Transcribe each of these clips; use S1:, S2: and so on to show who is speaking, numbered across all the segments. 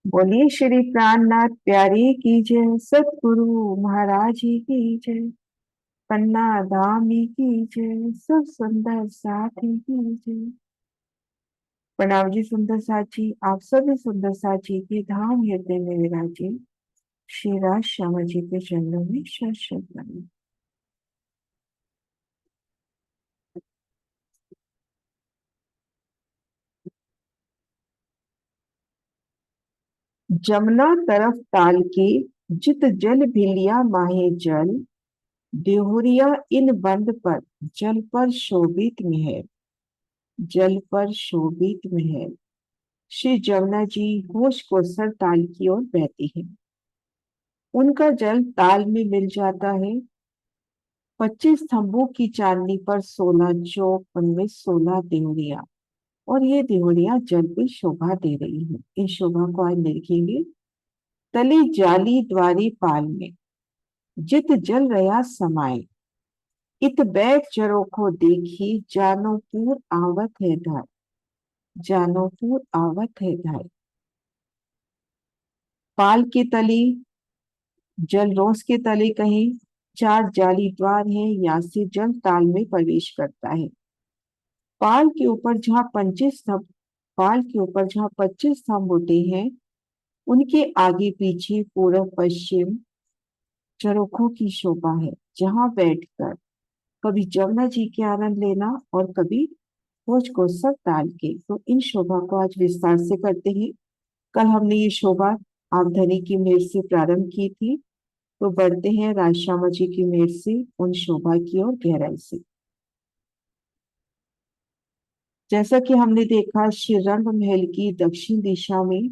S1: बोलिए श्री प्राणनाथ प्यारे की जय, सतगुरु महाराज जी की जय, पन्ना धामी की जय, सब सुंदर साथी की जय। प्रणाम जी सुंदर साथी, आप सभी सुंदर साथी की धाम हृदय में विराजे श्री राज श्यामा जी के चरणों में शत शत नमन। जमुना तरफ ताल के, जित जल भिलिया माहे जल, देहुरिया इन बंद पर, जल पर शोभित में है, जल पर शोभित में है। श्री जमुना जी होश को सर ताल की ओर बहती है। उनका जल ताल में मिल जाता है। 25 स्तंभों की चांदनी पर 16 चौक, उनमें 16 देवरिया, और ये देवरिया जल पे शोभा दे रही है। इस शोभा को आज देखेंगे। तली जाली द्वारी पाल में, जित जल रया समाये, इत बैठ जरोखो देखी, जानोपुर आवत है धाय, जानोपुर आवत है धाय। पाल के तली, जल रोस के तले कहीं 4 जाली द्वार हैं, यहाँ से जल ताल में प्रवेश करता है। पाल के ऊपर जहाँ 25 स्तंभ, पाल के ऊपर जहाँ 25 स्तंभ होते हैं, उनके आगे पीछे पूर्व पश्चिम चरोखों की शोभा है, जहाँ बैठकर कभी जमुना जी के आनंद लेना और कभी भोज को सब ताल के। तो इन शोभा को आज विस्तार से करते हैं। कल हमने ये शोभा आमधनी की मेर से प्रारंभ की थी, तो बढ़ते हैं राज श्यामा जी की मेर से उन शोभा की ओर गहराई से। जैसा कि हमने देखा, श्री रंग महल की दक्षिण दिशा में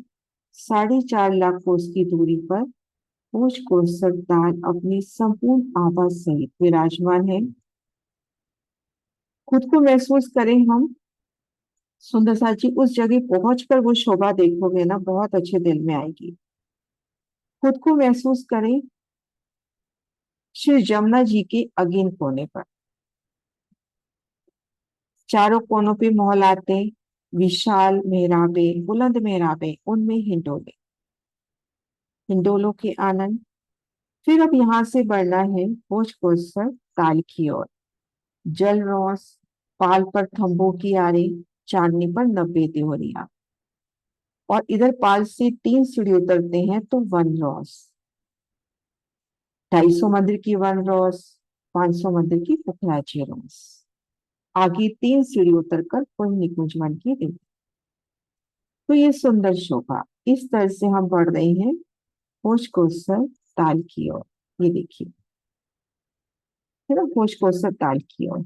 S1: 4.5 लाख कोस की दूरी पर भोज को सरदार अपनी संपूर्ण आभा सहित विराजमान है। खुद को महसूस करें हम सुंदर साची, उस जगह पहुंचकर वो शोभा देखोगे ना, बहुत अच्छे दिल में आएगी। खुद को महसूस करें श्री जमुना जी के अगेन कोने पर। चारों कोनों पे मोहलाते, विशाल मेहराबे, बुलंद मेहराबे, उनमें हिंडोले, हिंडोलों के आनंद। फिर अब यहाँ से बढ़ना है भोज कोसर ताल की ओर। जल रोस, पाल पर थंबों की आरी, चांदनी पर 90 देवरिया, और इधर पाल से 3 सीढ़ी उतरते हैं तो वन रोस, 250 मंदिर की वन रोस, 500 मंदिर की पुखराजी रोस। आगे 3 सीढ़ी उतरकर पुण्य निकुंज वन की देवी। तो ये सुंदर शोभा, इस तरह से हम बढ़ रहे हैं भोज कोसर ताल की ओर। ये देखिए, है ना, भोज कोसर ताल की ओर।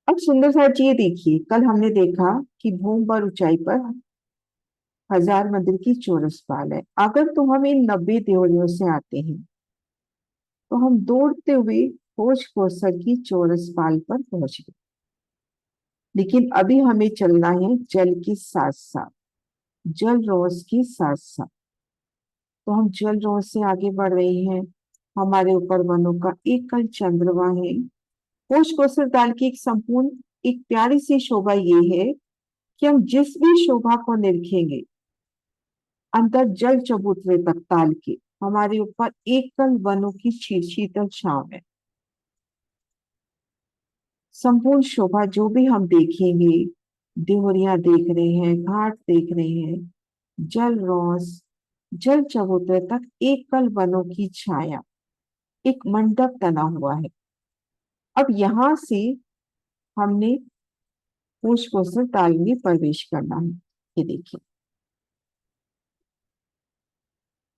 S1: अब सुंदर सा चीज ये देखिए, कल हमने देखा कि भूम पर ऊंचाई पर 1000 मंदिर की चौरस पाल है। अगर तो हम इन 90 देवरियों से आते हैं, तो हम दौड़ते हुए भोज कोसर की चौरस पाल पर पहुंच गए। लेकिन अभी हमें चलना है जल के साथ साथ, जल रोज के साथ साथ। तो हम जल रोज से आगे बढ़ रहे हैं। हमारे ऊपर वनों का एकल चंद्रमा है। होश कोसर ताल की एक संपूर्ण, एक प्यारी सी शोभा ये है कि हम जिस भी शोभा को निरखेंगे, अंदर जल चबूतरे तक ताल के हमारे ऊपर एकल वनों की शीतल छांव है। संपूर्ण शोभा जो भी हम देखेंगे, देवरिया देख रहे हैं, घाट देख रहे हैं, जल रोस, जल चबूतरे तक एकल वनों की छाया, एक मंडप तना हुआ है। अब यहां से हमने होश कोसर ताल में प्रवेश करना है। ये देखिए,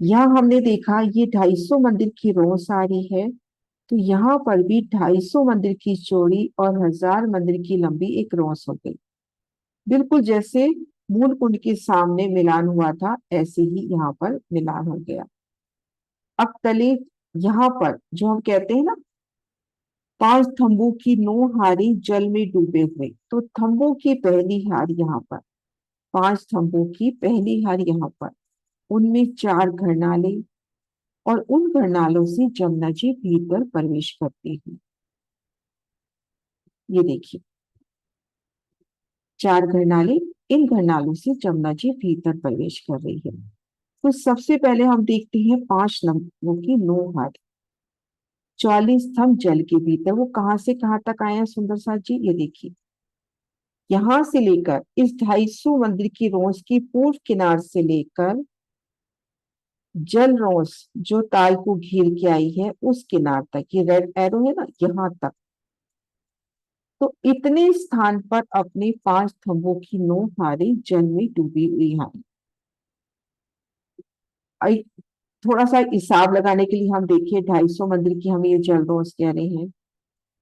S1: यहाँ हमने देखा ये 250 मंदिर की रोस आ रही है, तो यहाँ पर भी 250 मंदिर की चौड़ी और 1000 मंदिर की लंबी एक रोस हो गई। बिल्कुल जैसे मूल कुंड के सामने मिलान हुआ था, ऐसे ही यहाँ पर मिलान हो गया। अब तले, यहाँ पर जो हम कहते हैं ना, 5 थंबों की 9 हारी जल में डूबे हुए, तो थंबों की पहली हार यहाँ पर, 5 थंबों की पहली हार यहाँ पर, उनमें 4 घरनाले, और उन घरनालों से जमुना जी भीतर प्रवेश करती है। ये देखिए, 4 घरनाले, इन घरनालों से जमुना जी भीतर प्रवेश कर रही है। तो सबसे पहले हम देखते हैं 5 नंबरों की 9 हार। 44 स्तंभ जल के भीतर, वो कहां से कहां तक आए हैं सुंदर साथ जी, ये देखिए। यहां से लेकर इस 250 मंदिर की रोज की पूर्व किनार से लेकर जल रोज जो ताल को घेर के आई है उस किनार तक, ये रेड एरो है ना, यहां तक। तो इतने स्थान पर अपने 5 स्तंभों की 9 हारें जल में डूबी हुई हैं। आई- थोड़ा सा हिसाब लगाने के लिए हम देखिए, 250 मंदिर की हम ये जल रोज कह रहे हैं,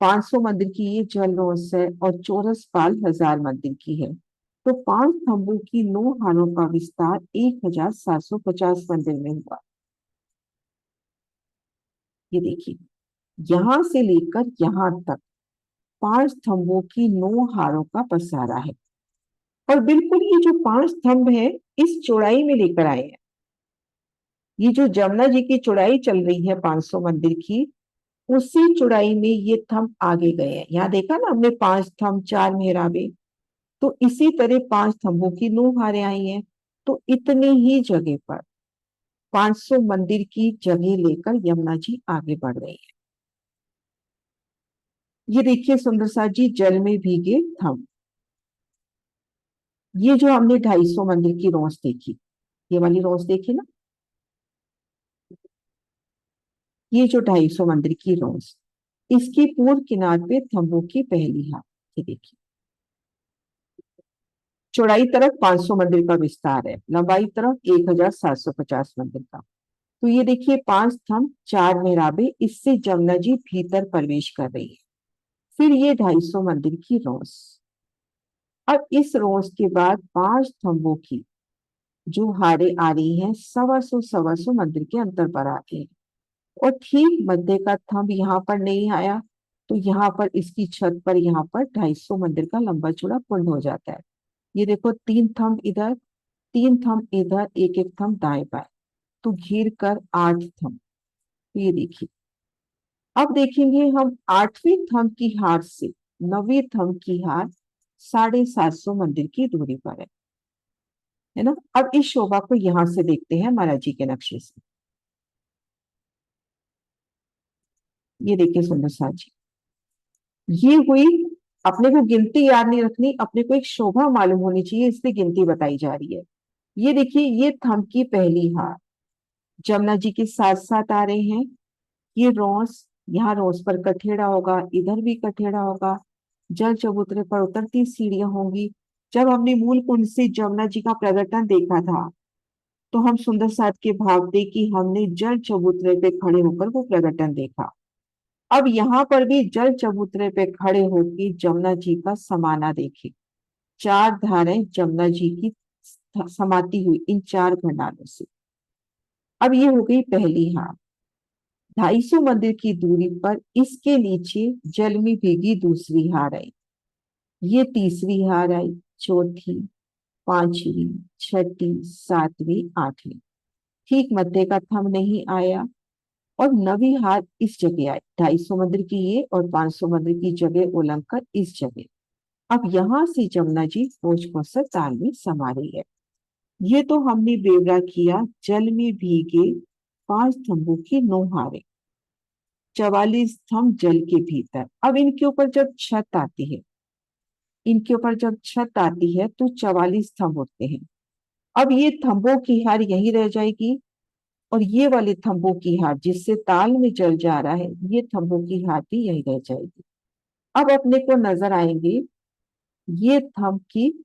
S1: 500 मंदिर की ये जल रोज है, और चौरस पाल 1000 मंदिर की है। तो 5 स्तंभों की 9 हारों का विस्तार 1750 मंदिर में हुआ। ये देखिए, यहां से लेकर यहां तक 5 स्तंभों की 9 हारों का पसारा है। और बिल्कुल ये जो 5 स्तंभ है, इस चौड़ाई में लेकर आए हैं। ये जो जमुना जी की चौड़ाई चल रही है 500 मंदिर की, उसी चौड़ाई में ये थंब आगे गए हैं। यहाँ देखा ना हमने, 5 स्तंभ 4 मेहराबे। तो इसी तरह 5 स्तंभों की 9 हारें आई हैं। तो इतनी ही जगह पर 500 मंदिर की जगह लेकर यमुना जी आगे बढ़ रही है। ये देखिए सुंदर सा जी, जल में भीगे थंब। ये जो हमने 250 मंदिर की रोज देखी, ये वाली रोज देखी ना, ये जो 250 मंदिर की रोज, इसकी पूर्व किनार पे थंबों की पहली हार। ये देखिए, चौड़ाई तरफ 500 मंदिर का विस्तार है, लंबाई तरफ 1750 मंदिर का। तो ये देखिए, 5 स्तंभ 4 मेहराबे, इससे जमुना जी भीतर प्रवेश कर रही है। फिर ये 250 मंदिर की रोज। अब इस रोज के बाद 5 स्तंभों की जो हारे आ रही हैं, 125 मंदिर के अंतर पर आती है। और ठीक मध्य का थंब यहाँ पर नहीं आया, तो यहाँ पर इसकी छत पर यहाँ पर 250 मंदिर का लंबा चौड़ा कुंड हो जाता है। ये देखो, 3 थंब इधर, 3 थंब इधर, एक एक थंब दाएं बाएं, तो घिर कर 8 थंब। तो ये देखिए, अब देखेंगे हम 8वीं थंब की हार से 9वीं थंब की हार 750 मंदिर की दूरी पर है ना। अब इस शोभा को यहां से देखते हैं महाराज जी के नक्शे से। ये देखिए सुंदर सा जी, ये हुई, अपने को गिनती याद नहीं रखनी, अपने को एक शोभा मालूम होनी चाहिए, इसलिए गिनती बताई जा रही है। ये देखिए, ये थंब की पहली हार जमुना जी के साथ साथ आ रहे हैं। ये रोस, यहाँ रोस पर कठेड़ा होगा, इधर भी कठेड़ा होगा। जल चबूतरे पर उतरती सीढ़ियां होंगी। जब हमने मूल कुंड से जमुना जी का प्रगटन देखा था, तो हम सुंदर साथ के भाव थे कि हमने जल चबूतरे पे खड़े होकर वो प्रगटन देखा। अब यहाँ पर भी जल चबूतरे पे खड़े होकर जमुना जी का समाना देखे। 4 धाराएं जमुना जी की समाती हुई इन 4 भंडारों से। अब ये हो गई पहली हार। 250 मंदिर की दूरी पर इसके नीचे जल में भीगी दूसरी हार आई। ये तीसरी हार आई, चौथी, पांचवी, छठी, सातवीं, आठवीं। ठीक मध्य का थंब नहीं आया। और 9वीं हार इस जगह आई, 250 मंदिर की ये और 500 मंदिर की जगह उल्लंघ कर इस जगह। अब यहां से जमुना जी खोज खोसर ताल में समा रही है। ये तो हमने बेवरा किया जल में भीगे 5 स्तंभों की 9 हारें। 44 स्तंभ जल के भीतर। अब इनके ऊपर जब छत आती है, इनके ऊपर जब छत आती है तो 44 स्तंभ उठते हैं। अब ये थंबों की हार यही रह जाएगी, और ये वाले थंबों की हार जिससे ताल में जल जा रहा है, ये थंबों की हार भी यही रह जाएगी। अब अपने को नजर आएंगे ये थंब की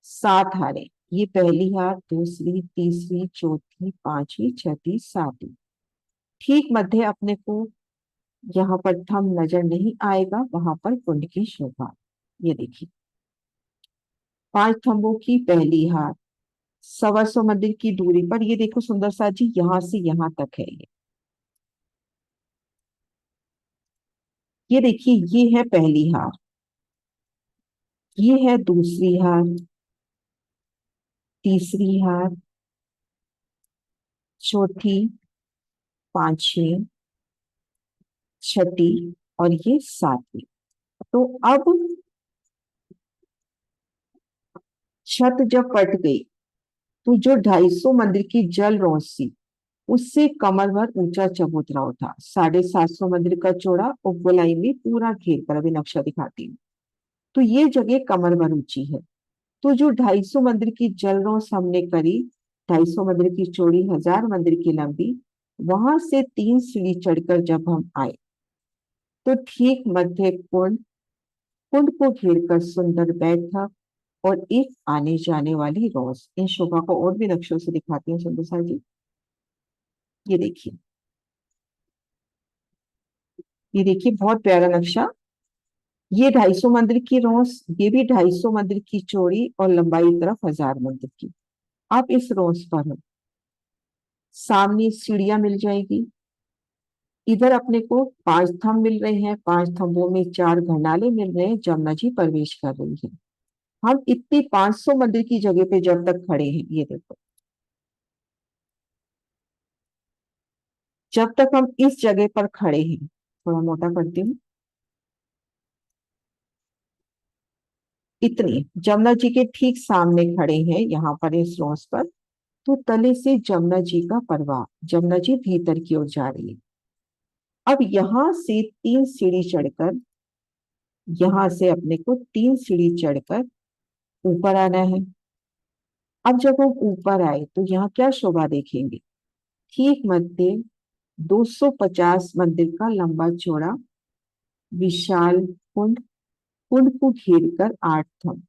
S1: 7 हारें। ये पहली हार, दूसरी, तीसरी, चौथी, पांचवी, छठी, सातवीं। ठीक मध्य अपने को यहाँ पर थंब नजर नहीं आएगा, वहां पर कुंड की शोभा। ये देखिए, 5 थंबों की पहली हार 125 मंदिर की दूरी पर। ये देखो सुंदर सा जी, यहां से यहां तक है ये देखिए, ये है पहली हार, ये है दूसरी हार, तीसरी हार, चौथी, पांचवी, छठी, और ये सातवीं। तो अब छत जब पट गई, तो जो 250 मंदिर की जल रोशनी उससे कमर भर ऊंचा चबूतरा था, 750 मंदिर का चौड़ा, और गोलाई में पूरा घेर कर, अभी नक्शा दिखाती हूँ। तो ये जगह कमर भर ऊंची है। तो जो 250 मंदिर की जल रोश हमने करी, 250 मंदिर की चौड़ी, 1000 मंदिर की लंबी, वहां से 3 सीढ़ी चढ़कर जब हम आए तो ठीक मध्य कुंड, कुंड को घेर कर सुंदर बैठक और एक आने जाने वाली रोज। इन शोभा को और भी नक्शों से दिखाती हूँ सुंदर जी। ये देखिए, ये देखिए बहुत प्यारा नक्शा। ये 250 मंदिर की रोज, ये भी 250 मंदिर की चौड़ी और लंबाई तरफ 1000 मंदिर की। आप इस रोज पर हो, सामने सीढ़ियां मिल जाएगी। इधर अपने को 5 थंब मिल रहे हैं, 5 थंबों में 4 घरनाले मिल रहे हैं, जमुना जी प्रवेश कर रही है। हम इतनी 500 मंदिर की जगह पे जब तक खड़े हैं, ये देखो, जब तक हम इस जगह पर खड़े हैं, थोड़ा मोटा करती हूँ, इतनी जमुना जी के ठीक सामने खड़े हैं यहाँ पर इस रोज पर। तो तले से जमुना जी का प्रवाह, जमुना जी भीतर की ओर जा रही है। अब यहां से 3 सीढ़ी चढ़कर, यहां से अपने को 3 सीढ़ी चढ़कर ऊपर आना है। अब जब हम ऊपर आए तो यहाँ क्या शोभा देखेंगे, ठीक मध्य 250 मंदिर का लंबा चौड़ा विशाल कुंड, कुंड को घेर कर 8 थंब।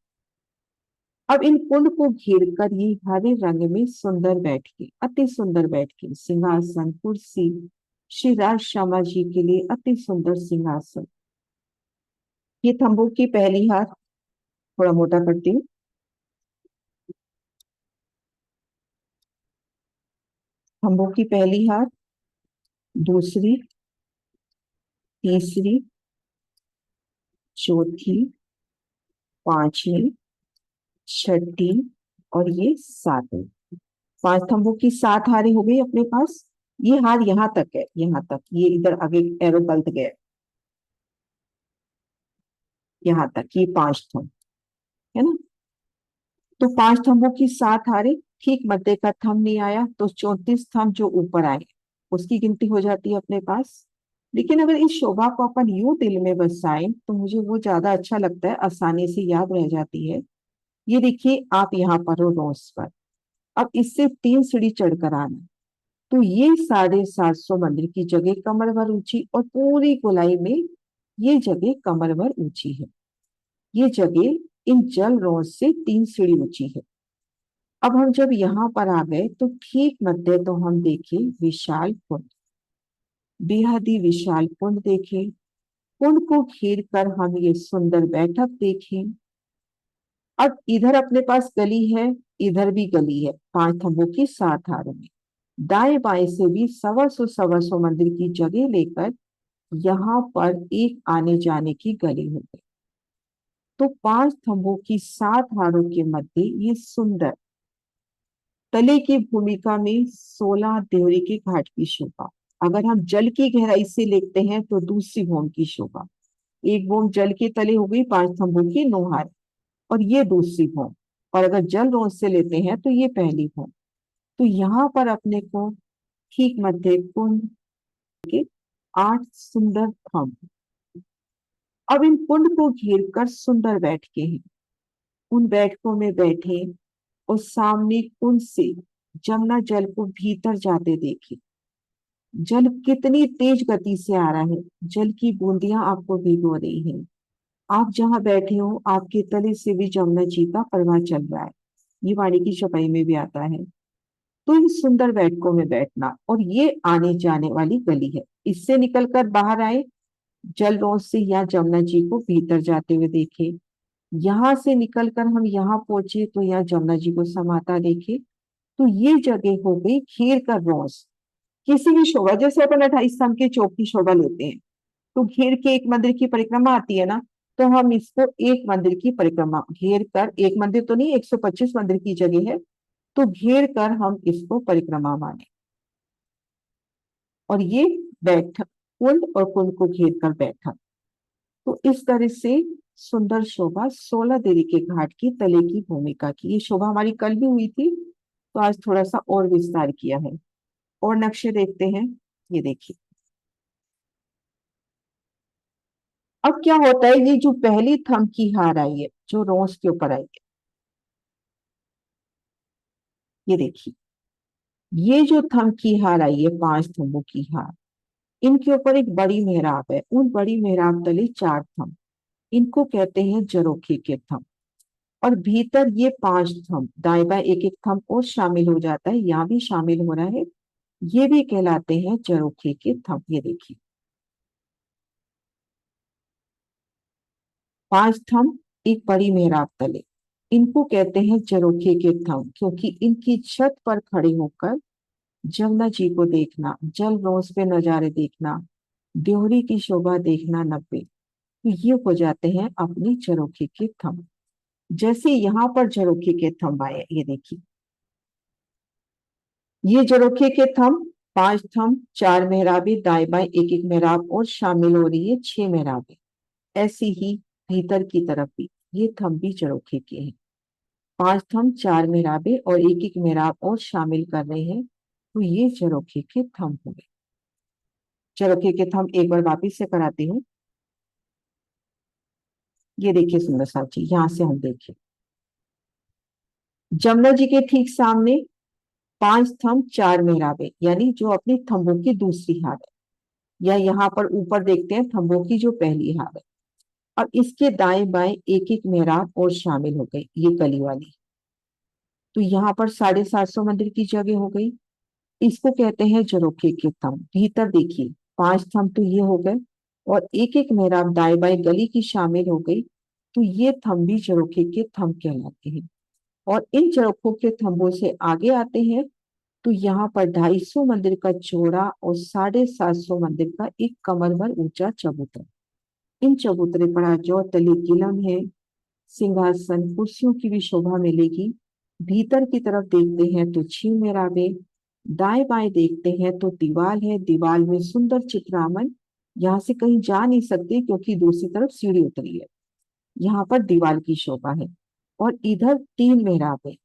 S1: अब इन कुंड को घेर कर ये हरे रंग में सुंदर बैठके, अति सुंदर बैठके, सिंहासन, कुर्सी, श्री राज श्यामा जी के लिए अति सुंदर सिंहासन। ये थंबों की पहली हार, थोड़ा मोटा करती हूँ, थंबों की पहली हार, दूसरी, तीसरी, चौथी, पांचवी, छठी और ये सातवीं। 5 थंबों की 7 हारें हो गई अपने पास। ये हार यहाँ तक है, यहाँ तक, ये इधर आगे एरो गलत गया, यहाँ तक ये 5 थंब है ना। तो 5 थंबों की 7 हारें, ठीक मध्य का थंब नहीं आया तो 34 थंब जो ऊपर आए उसकी गिनती हो जाती है अपने पास। लेकिन अगर इस शोभा को अपन यूं दिल में बसाएं तो मुझे वो ज्यादा अच्छा लगता है, आसानी से याद रह जाती है। ये देखिए, आप यहाँ पर हो रोज पर, अब इससे 3 सीढ़ी चढ़कर आना। तो ये 750 मंदिर की जगह कमर भर ऊंची, और पूरी गोलाई में ये जगह कमर भर ऊंची है। ये जगह इन जल रोज से 3 सीढ़ी ऊंची है। अब हम जब यहाँ पर आ गए तो ठीक मध्य तो हम देखे विशाल कुंड, बेहद ही विशाल कुंड देखे। कुंड को घेर कर हम ये सुंदर बैठक देखें। अब इधर अपने पास गली है, इधर भी गली है, 5 थंबों की 7 हारों में। दाएं बाएं से भी सवा सौ मंदिर की जगह लेकर यहाँ पर एक आने जाने की गली हो गई। तो 5 थंबों की 7 हारों के मध्य ये सुंदर तले की भूमिका में 16 देवरी के घाट की शोभा। अगर हम जल की गहराई से लेते हैं तो दूसरी भूमि की शोभा, एक भूमि जल के तले हो गई 5 थंबों की 9 हार, और ये दूसरी भूमि। और अगर जल रोज से लेते हैं तो ये पहली भूमि। तो यहाँ पर अपने को ठीक मध्य कुंड के 8 सुंदर थंब। अब इन कुंड को घेर कर सुंदर बैठके हैं, उन बैठकों में बैठे और सामने कुंड से जमुना जल को भीतर जाते देखे। जल कितनी तेज गति से आ रहा है, जल की बूंदियां आपको भिगो रही हैं। आप जहां बैठे हो आपके तले से भी जमुना जी का प्रवाह चल रहा है। ये वाणी की छपाई में भी आता है। तो इन सुंदर बैठकों में बैठना, और ये आने जाने वाली गली है, इससे निकलकर बाहर आए, जल रोज से यहाँ जमुना जी को भीतर जाते हुए देखे। यहाँ से निकलकर हम यहाँ पहुंचे तो यहाँ जमुना जी को समाता देखे। तो ये जगह हो गई घेर कर रोज। किसी भी शोभा, जैसे अपन 28 स्तंभ के चौक की शोभा लेते हैं तो घेर के एक मंदिर की परिक्रमा आती है ना, तो हम इसको एक मंदिर की परिक्रमा घेर कर, एक मंदिर तो नहीं, 125 मंदिर की जगह है, तो घेर कर हम इसको परिक्रमा माने। और ये बैठक, कुंड और कुंड को घेर कर बैठक। तो इस तरह से सुंदर शोभा 16 देवी के घाट की तले की भूमिका की। ये शोभा हमारी कल भी हुई थी, तो आज थोड़ा सा और विस्तार किया है। और नक्शे देखते हैं। ये देखिए, अब क्या होता है, ये जो पहली थंब की हार आई है जो रोज के ऊपर आई है, ये देखिए, ये जो थंब की हार आई है, 5 थंबों की हार, इनके ऊपर एक बड़ी मेहराब है, उन बड़ी मेहराब तले 4 थंब, इनको कहते हैं जरोखे के थंब। और भीतर ये 5 थंब, दाएं बाएं एक एक थंब और शामिल हो जाता है, यहाँ भी शामिल हो रहा है, ये भी कहलाते हैं जरोखे के थंब। ये देखिए, 5 थंब एक बड़ी मेहराब तले, इनको कहते हैं जरोखे के थंब, क्योंकि इनकी छत पर खड़े होकर जमुना जी को देखना, जल रोज पे नजारे देखना, देवरी की शोभा देखना नब्बे, तो ये हो जाते हैं अपनी जरोखे के थंब। जैसे यहाँ पर जरोखे के थंब आए, ये देखिए, ये जरोखे के थंब, 5 थंब, 4 मेहराबे, दाएं बाएं एक एक मेहराब और शामिल हो रही है 6 मेहराबे। ऐसी ही भीतर की तरफ भी ये थंब भी जरोखे के हैं, 5 थंब, 4 मेहराबे और एक एक मेहराब और शामिल कर रहे हैं, तो ये जरोखे के थंब हुए। जरोखे के थंब एक बार वापिस से कराती हूँ। ये देखिए सुंदर साहब जी, यहाँ से हम देखें, जमुना जी के ठीक सामने 5 थंब, 4 मेहराबे, यानी जो अपनी थंबों की दूसरी हार है, या यहाँ पर ऊपर देखते हैं थंबों की जो पहली हार है। अब इसके दाएं बाएं एक एक मेहराब और शामिल हो गई, ये कली वाली, तो यहाँ पर 750 मंदिर की जगह हो गई। इसको कहते हैं जरोखे के थंब। भीतर देखिए, 5 थंब तो ये हो गए, और एक एक मेहराब दाएं बाएं गली की शामिल हो गई, तो ये थंब भी जरोखे के थंब कहलाते हैं। और इन जरोखों के थंबों से आगे आते हैं, तो यहाँ पर 250 मंदिर का चौड़ा और 750 मंदिर का एक कमर भर ऊंचा चबूतरा। इन चबूतरे पर आज जो तले किलम है, सिंहासन, कुर्सियों की भी शोभा मिलेगी। भीतर की तरफ देखते हैं तो 6 मेहराबे, दाएं बाएं देखते हैं तो दीवार है, दीवार में सुंदर चित्रामन, यहाँ से कहीं जा नहीं सकते क्योंकि दूसरी तरफ सीढ़ी उतरी है, यहाँ पर दीवार की शोभा है। और इधर 3 मेहराबे,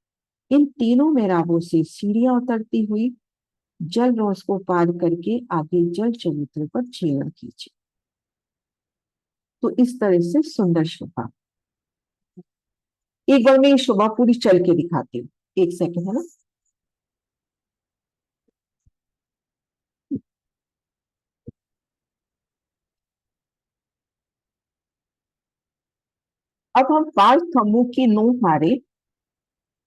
S1: इन तीनों मेहराबों से सीढ़ियां उतरती हुई जल रोज को पार करके आगे जल चबूतरे पर छेड़ा कीजिए। तो इस तरह से सुंदर शोभा। एक बार मैं ये शोभा पूरी चल के दिखाती हूँ, एक सेकंड है ना। अब हम 5 थंबों की नो हारे,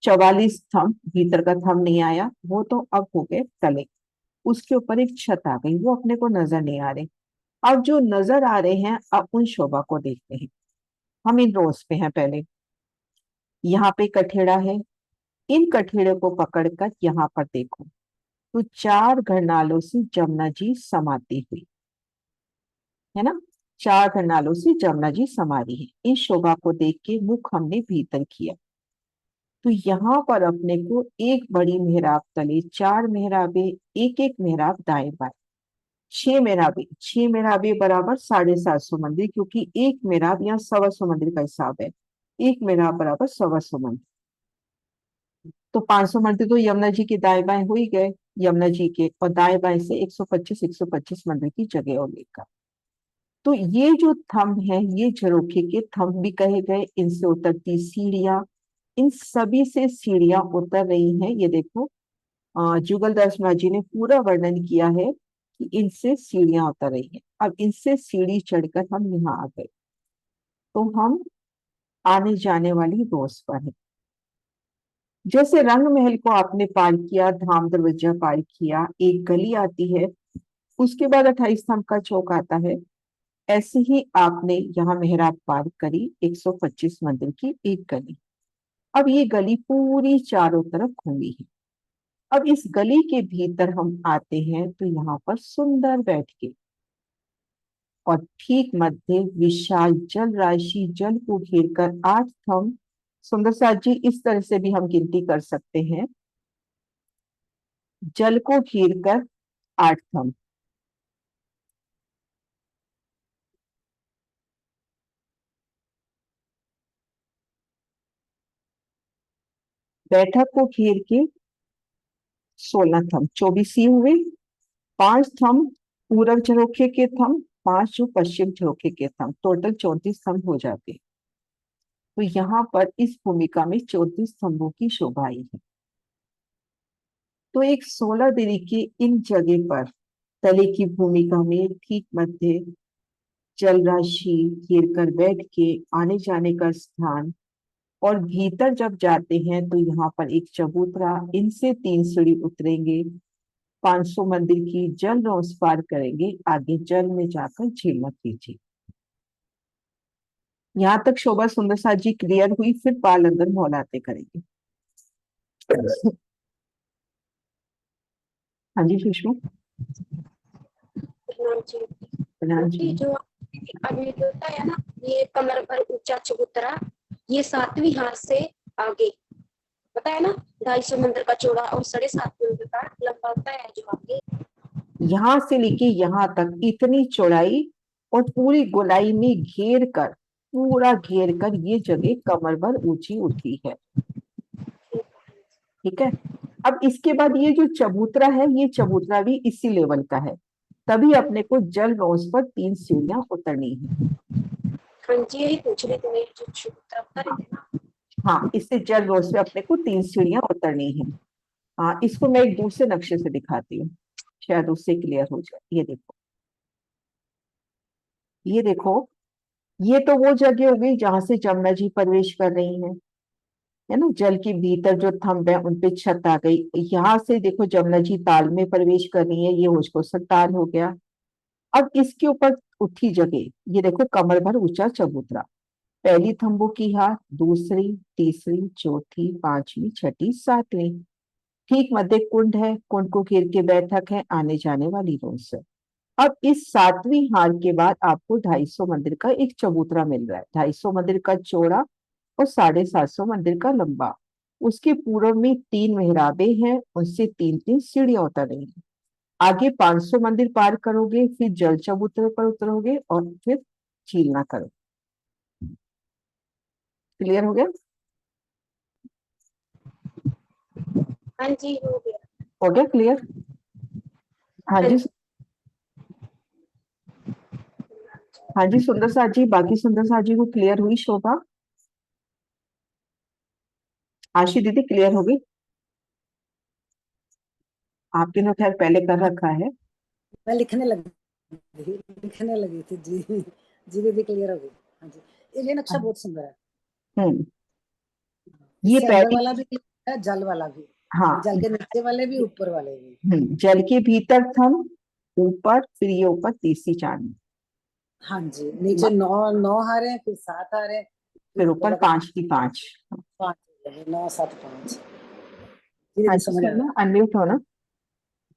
S1: 44 थंब, भीतर का थंब नहीं आया, वो तो अब हो गए तले, उसके ऊपर एक छत आ गई, वो अपने को नजर नहीं आ रहे। अब जो नजर आ रहे हैं, अब उन शोभा को देखते हैं। हम इन रोज पे हैं पहले, यहाँ पे कठेड़ा है, इन कठेड़े को पकड़कर यहाँ पर देखो, तो 4 घरनालों से जमुना जी समाती हुई है ना, 4 घरनालों से जमुना जी समा रही है। इस शोभा को देख के मुख हमने भीतर किया, तो यहाँ पर अपने को एक बड़ी मेहराब तले 4 मेहराबे, एक एक मेहराब दाएं बाएं, 6 मेहराबे, 6 मेहराबे बराबर 750 मंदिर, क्योंकि एक मेहराब यहाँ 125 मंदिर का हिसाब है, एक मेहराब बराबर 125 मंदिर, तो 500 मंदिर तो यमुना जी के दाएं बाएं हो ही गए, यमुना जी के, और दाएं बाएं से 125 मंदिर की जगह और लेकर, तो ये जो थंब है ये झरोखे के थंब भी कहे गए। इनसे उतरती सीढ़ियां, इन सभी से सीढ़ियां उतर रही हैं, ये देखो, जुगल दास महाराज जी ने पूरा वर्णन किया है कि इनसे सीढ़ियां उतर रही हैं। अब इनसे सीढ़ी चढ़कर हम यहाँ आ गए, तो हम आने जाने वाली रोज पर है। जैसे रंग महल को आपने पार किया, धाम दरवाजा पार किया, एक गली आती है, उसके बाद 28 स्तंभ का चौक आता है, ऐसे ही आपने यहाँ मेहराब पार करी, 125 मंदिर की एक गली। अब ये गली पूरी चारों तरफ घूमी है। अब इस गली के भीतर हम आते हैं, तो यहाँ पर सुंदर बैठ के, और ठीक मध्य विशाल जल राशि, जल को घेर कर 8 थंब, सुंदर साथ जी इस तरह से भी हम गिनती कर सकते हैं, जल को घेर कर 8 थंब, बैठक को घेर के 16 थंब, 24 ये हुए। 5 थंब पूरब झरोखे के थंब, 5 जो पश्चिम झरोखे के थंब, टोटल 34 थंब हो जाते। तो यहाँ पर इस भूमिका में 34 स्तंभों की शोभा आई है। तो एक 16 दिनी की इन जगह पर तले की भूमिका में ठीक मध्य जल राशि घेर कर बैठ के आने जाने का स्थान, और भीतर जब जाते हैं तो यहाँ पर एक चबूतरा, इनसे 3 सीढ़ी उतरेंगे, 500 मंदिर की जल रोस पार करेंगे, आगे जल में जाकर झीलना कीजिए। यहाँ तक शोभा सुंदर साथ जी क्लियर हुई, फिर पाल अंदर मौलाते करेंगे। हाँ जी सुषमा। प्रणाम जी।
S2: जो अभी बताया ना, ये कमर भर ऊंचा चबूतरा, ये 7वीं हाथ से आगे बताया ना, 250 मंदिर का चौड़ा और 7.5 किलोमीटर का लंबा होता है जो आगे।
S1: यहाँ से लेके यहाँ तक इतनी चौड़ाई और पूरी गोलाई में घेर कर, पूरा घेर कर ये जगह कमर भर ऊंची उठी है। ठीक है। अब इसके बाद ये जो चबूतरा है, ये चबूतरा भी इसी लेवल का है, तभी अपने को जल रोज पर 3 सीढ़ियां उतरनी है।
S2: हाँ जी, यही पूछ रही थी मैं, जो चबूतरा बता रहे थे ना।
S1: हाँ, इससे जल रोज पे अपने को 3 सीढ़ियां उतरनी है। हाँ, इसको मैं एक दूसरे नक्शे से दिखाती हूँ, शायद उससे क्लियर हो जाए। ये देखो, ये देखो, ये तो वो जगह हो गई जहां से जमुना जी प्रवेश कर रही है ना। जल के भीतर जो थंब है उन पे छत आ गई। यहाँ से देखो जमुना जी ताल में प्रवेश कर रही है, ये होशकोसर ताल हो गया। अब इसके ऊपर उठी जगह, ये देखो कमर भर ऊंचा चबूतरा, पहली थंबों की हाथ, दूसरी, तीसरी, चौथी, पांचवी, छठी, सातवीं। ठीक मध्य कुंड है, कुंड को घेर के बैठक है, आने जाने वाली रोज है। अब इस 7वीं हार के बाद आपको 250 मंदिर का एक चबूतरा मिल रहा है, 250 मंदिर का चौड़ा और 750 मंदिर का लंबा। उसके पूर्व में 3 मेहराबे हैं, उनसे 3-3 सीढ़ियां उतर रही हैं। आगे 500 मंदिर पार करोगे, फिर जल चबूतरे पर उतरोगे और फिर झीलना करो। क्लियर हो गया?
S2: हाँ जी, हो गया।
S1: हो गया क्लियर? हाँ जी। हाँ जी सुंदर साथ जी, बाकी सुंदर साथ जी को क्लियर हुई शोभा? आशी दीदी क्लियर हो गई? आपने तो खैर पहले कर रखा है।
S3: मैं लिखने लगी थी जी। जी भी क्लियर हो गई। हाँ जी, ये नक्शा बहुत सुंदर है।
S1: हम्म। ये
S3: इससे अंदर
S1: पहली,
S3: वाला भी क्लियर है, जल वाला भी,
S1: हाँ,
S3: जल के नीचे वाले भी, ऊपर वाले भी।
S1: जल के भीतर थम, ऊपर, फिर ये ऊपर तीसरी चांद,
S3: हाँ जी, नीचे 9 हारे, फिर 7 हारे,
S1: फिर ऊपर 5 की 5।
S3: 5, 9, 7, 5।
S1: हाँ
S3: धीरे
S1: जी
S3: समझ आ
S1: सुनना, अनम्यूट हो ना।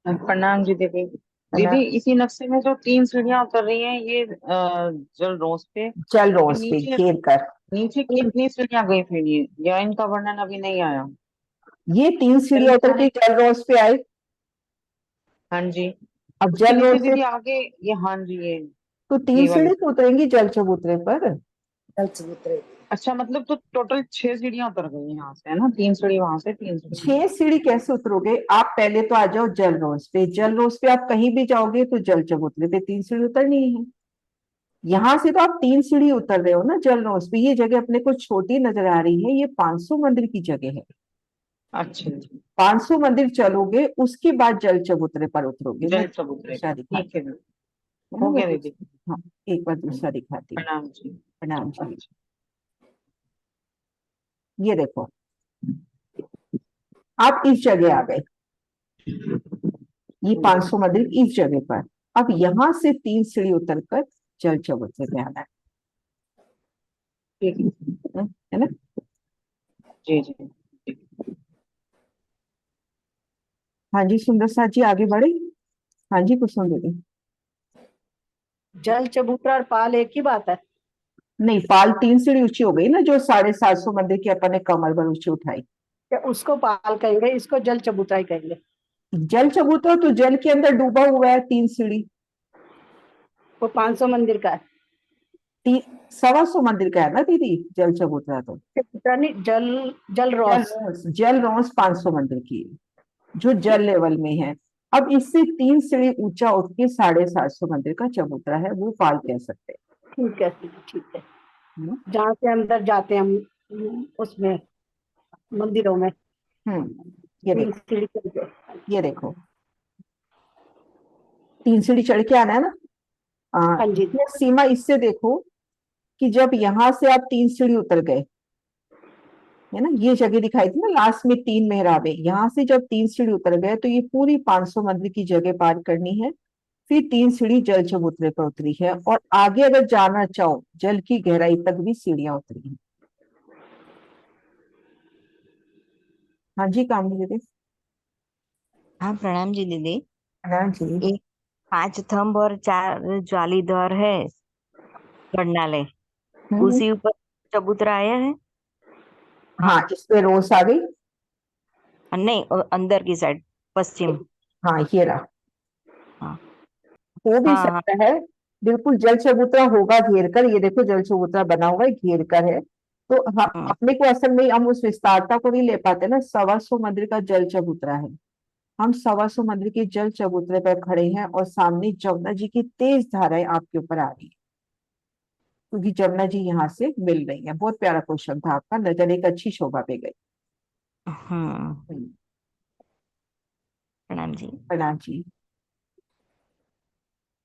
S4: प्रणाम जी दीदी। दीदी,
S1: प्रणाम।
S4: इसी नक्शे में जो 3 सीढ़ियां उतर रही हैं, ये जल रोज पे,
S1: जल
S4: फिर
S1: रोज पे
S4: नीचे
S1: घेर कर,
S4: नीचे
S1: तीन,
S4: कितनी सीढ़ियां गई फिर ये, या इनका वर्णन अभी नहीं आया?
S1: ये 3 सीढ़ियां
S4: पहले
S1: उतर के
S4: जाने,
S1: जल रोज पे आए।
S4: हाँ जी,
S1: अब
S4: उसके
S1: जल
S4: नीचे
S1: रोज से
S4: दीदी आगे, ये हाँ जी,
S1: तो 3
S4: ये वाली।
S1: सीढ़ी तो उतरेंगी जल चबूतरे पर।
S3: जल चबूतरे।
S4: अच्छा, मतलब तो टोटल 6 सीढ़ियां उतर गई यहाँ से, है ना? 3 सीढ़ी वहां से, 3 सीढ़ी यहाँ
S1: 6 सीढ़ी कैसे उतरोगे आप? पहले तो आ जाओ जल रोज पे, जल रोज पे आप कहीं भी जाओगे तो जल चबूतरे पे 3 सीढ़ी उतरनी है। यहाँ से तो आप 3 सीढ़ी उतर रहे हो ना जल रोज पे। ये जगह अपने को छोटी नजर आ रही है, ये 500 मंदिर की जगह है।
S4: से। अच्छा जी,
S1: 500 मंदिर चलोगे, उसके बाद जल चबूतरे पर उतरोगे। मैं
S4: जल चबूतरे
S1: दूसरा
S4: पे,
S1: दिखाती
S4: ठीक है दीदी।
S1: हूँ ना,
S4: हो
S1: मैं
S4: गया दीदी।
S1: दूसरा, हाँ, एक बार दूसरा दिखाती हूँ।
S4: प्रणाम जी।
S1: प्रणाम जी।
S4: अच्छा।
S1: ये देखो, आप इस जगह आ गए, ये 500 मंदिर इस जगह पर। अब यहाँ से 3 सीढ़ी उतरकर जल चबूतरे पे आना
S4: ठीक
S1: है ना।
S4: जी जी जी।
S1: हाँ जी सुंदर साथ जी आगे बढ़े। हाँ जी कुसुम दीदी।
S5: जल चबूतरा और पाल एक ही बात है?
S1: नहीं, पाल 3 सीढ़ी ऊंची हो गई ना, जो 750 मंदिर की अपन ने कमर भर ऊंची उठाई।
S5: क्या उसको पाल कहेंगे, इसको जल चबूतरा ही कहेंगे?
S1: जल चबूतरा तो जल के अंदर डूबा हुआ है, 3 सीढ़ी।
S5: वो 500 मंदिर का है।
S1: 125 मंदिर का है ना दीदी जल चबूतरा तो।
S5: चबूतरा नहीं, जल जल
S1: जल
S5: रोस।
S1: रोस, जल रोस 500 मंदिर की है। जो जल लेवल में है। अब इससे 3 सीढ़ी ऊंचा उठ के 750 मंदिर का चबूतरा है, वो पाल कह सकते
S5: ठीक है दीदी, ठीक है।
S1: हैं।
S5: जहाँ से अंदर जाते हैं हम उसमें मंदिरों में
S1: ये
S5: 3
S1: देखो,
S5: सीढ़ी चढ़ के।
S1: ये देखो, 3 सीढ़ी चढ़ के आना है ना।
S5: हाँ जी।
S1: ये सीमा इससे देखो कि जब यहाँ से आप 3 सीढ़ी उतर गए, है ना, ये जगह दिखाई थी ना लास्ट में 3 मेहराबे, यहाँ से जब 3 सीढ़ी उतर गए तो ये पूरी 500 मंदिर की जगह पार करनी है। फिर 3 सीढ़ी जल चबूतरे पर उतरी है, और आगे अगर जाना चाहो जल की गहराई तक भी सीढ़ियां उतरी हैं। हाँ जी कामनी दीदी।
S6: हाँ प्रणाम जी दीदी।
S1: हाँ जी।
S6: एक 5 थंब और 4 ज्वालीधर है कर्णालय,
S1: हम्म,
S6: उसी ऊपर चबूतरा आया है।
S1: हाँ इस पे रोज आ गई।
S6: नहीं, अंदर की साइड, पश्चिम।
S1: हाँ ये रहा।
S6: हाँ
S1: हो भी
S6: हाँ हाँ।
S1: सकता है, बिल्कुल जल चबूतरा होगा घेर कर, ये देखो जल चबूतरा बना हुआ है, घेर कर है। तो हाँ,
S6: हाँ
S1: अपने को असल में हम उस विस्तारता को नहीं ले पाते ना, 125 मंदिर का जल चबूतरा है। हम 125 मंदिर के जल चबूतरे पर खड़े हैं, और सामने जमुना जी की तेज धाराएं आपके ऊपर आ रही है, क्योंकि जमुना जी यहाँ से मिल रही है। बहुत प्यारा क्वेश्चन था आपका, नजर एक अच्छी शोभा पे गई। हम्म,
S6: प्रणाम जी।
S1: प्रणाम जी।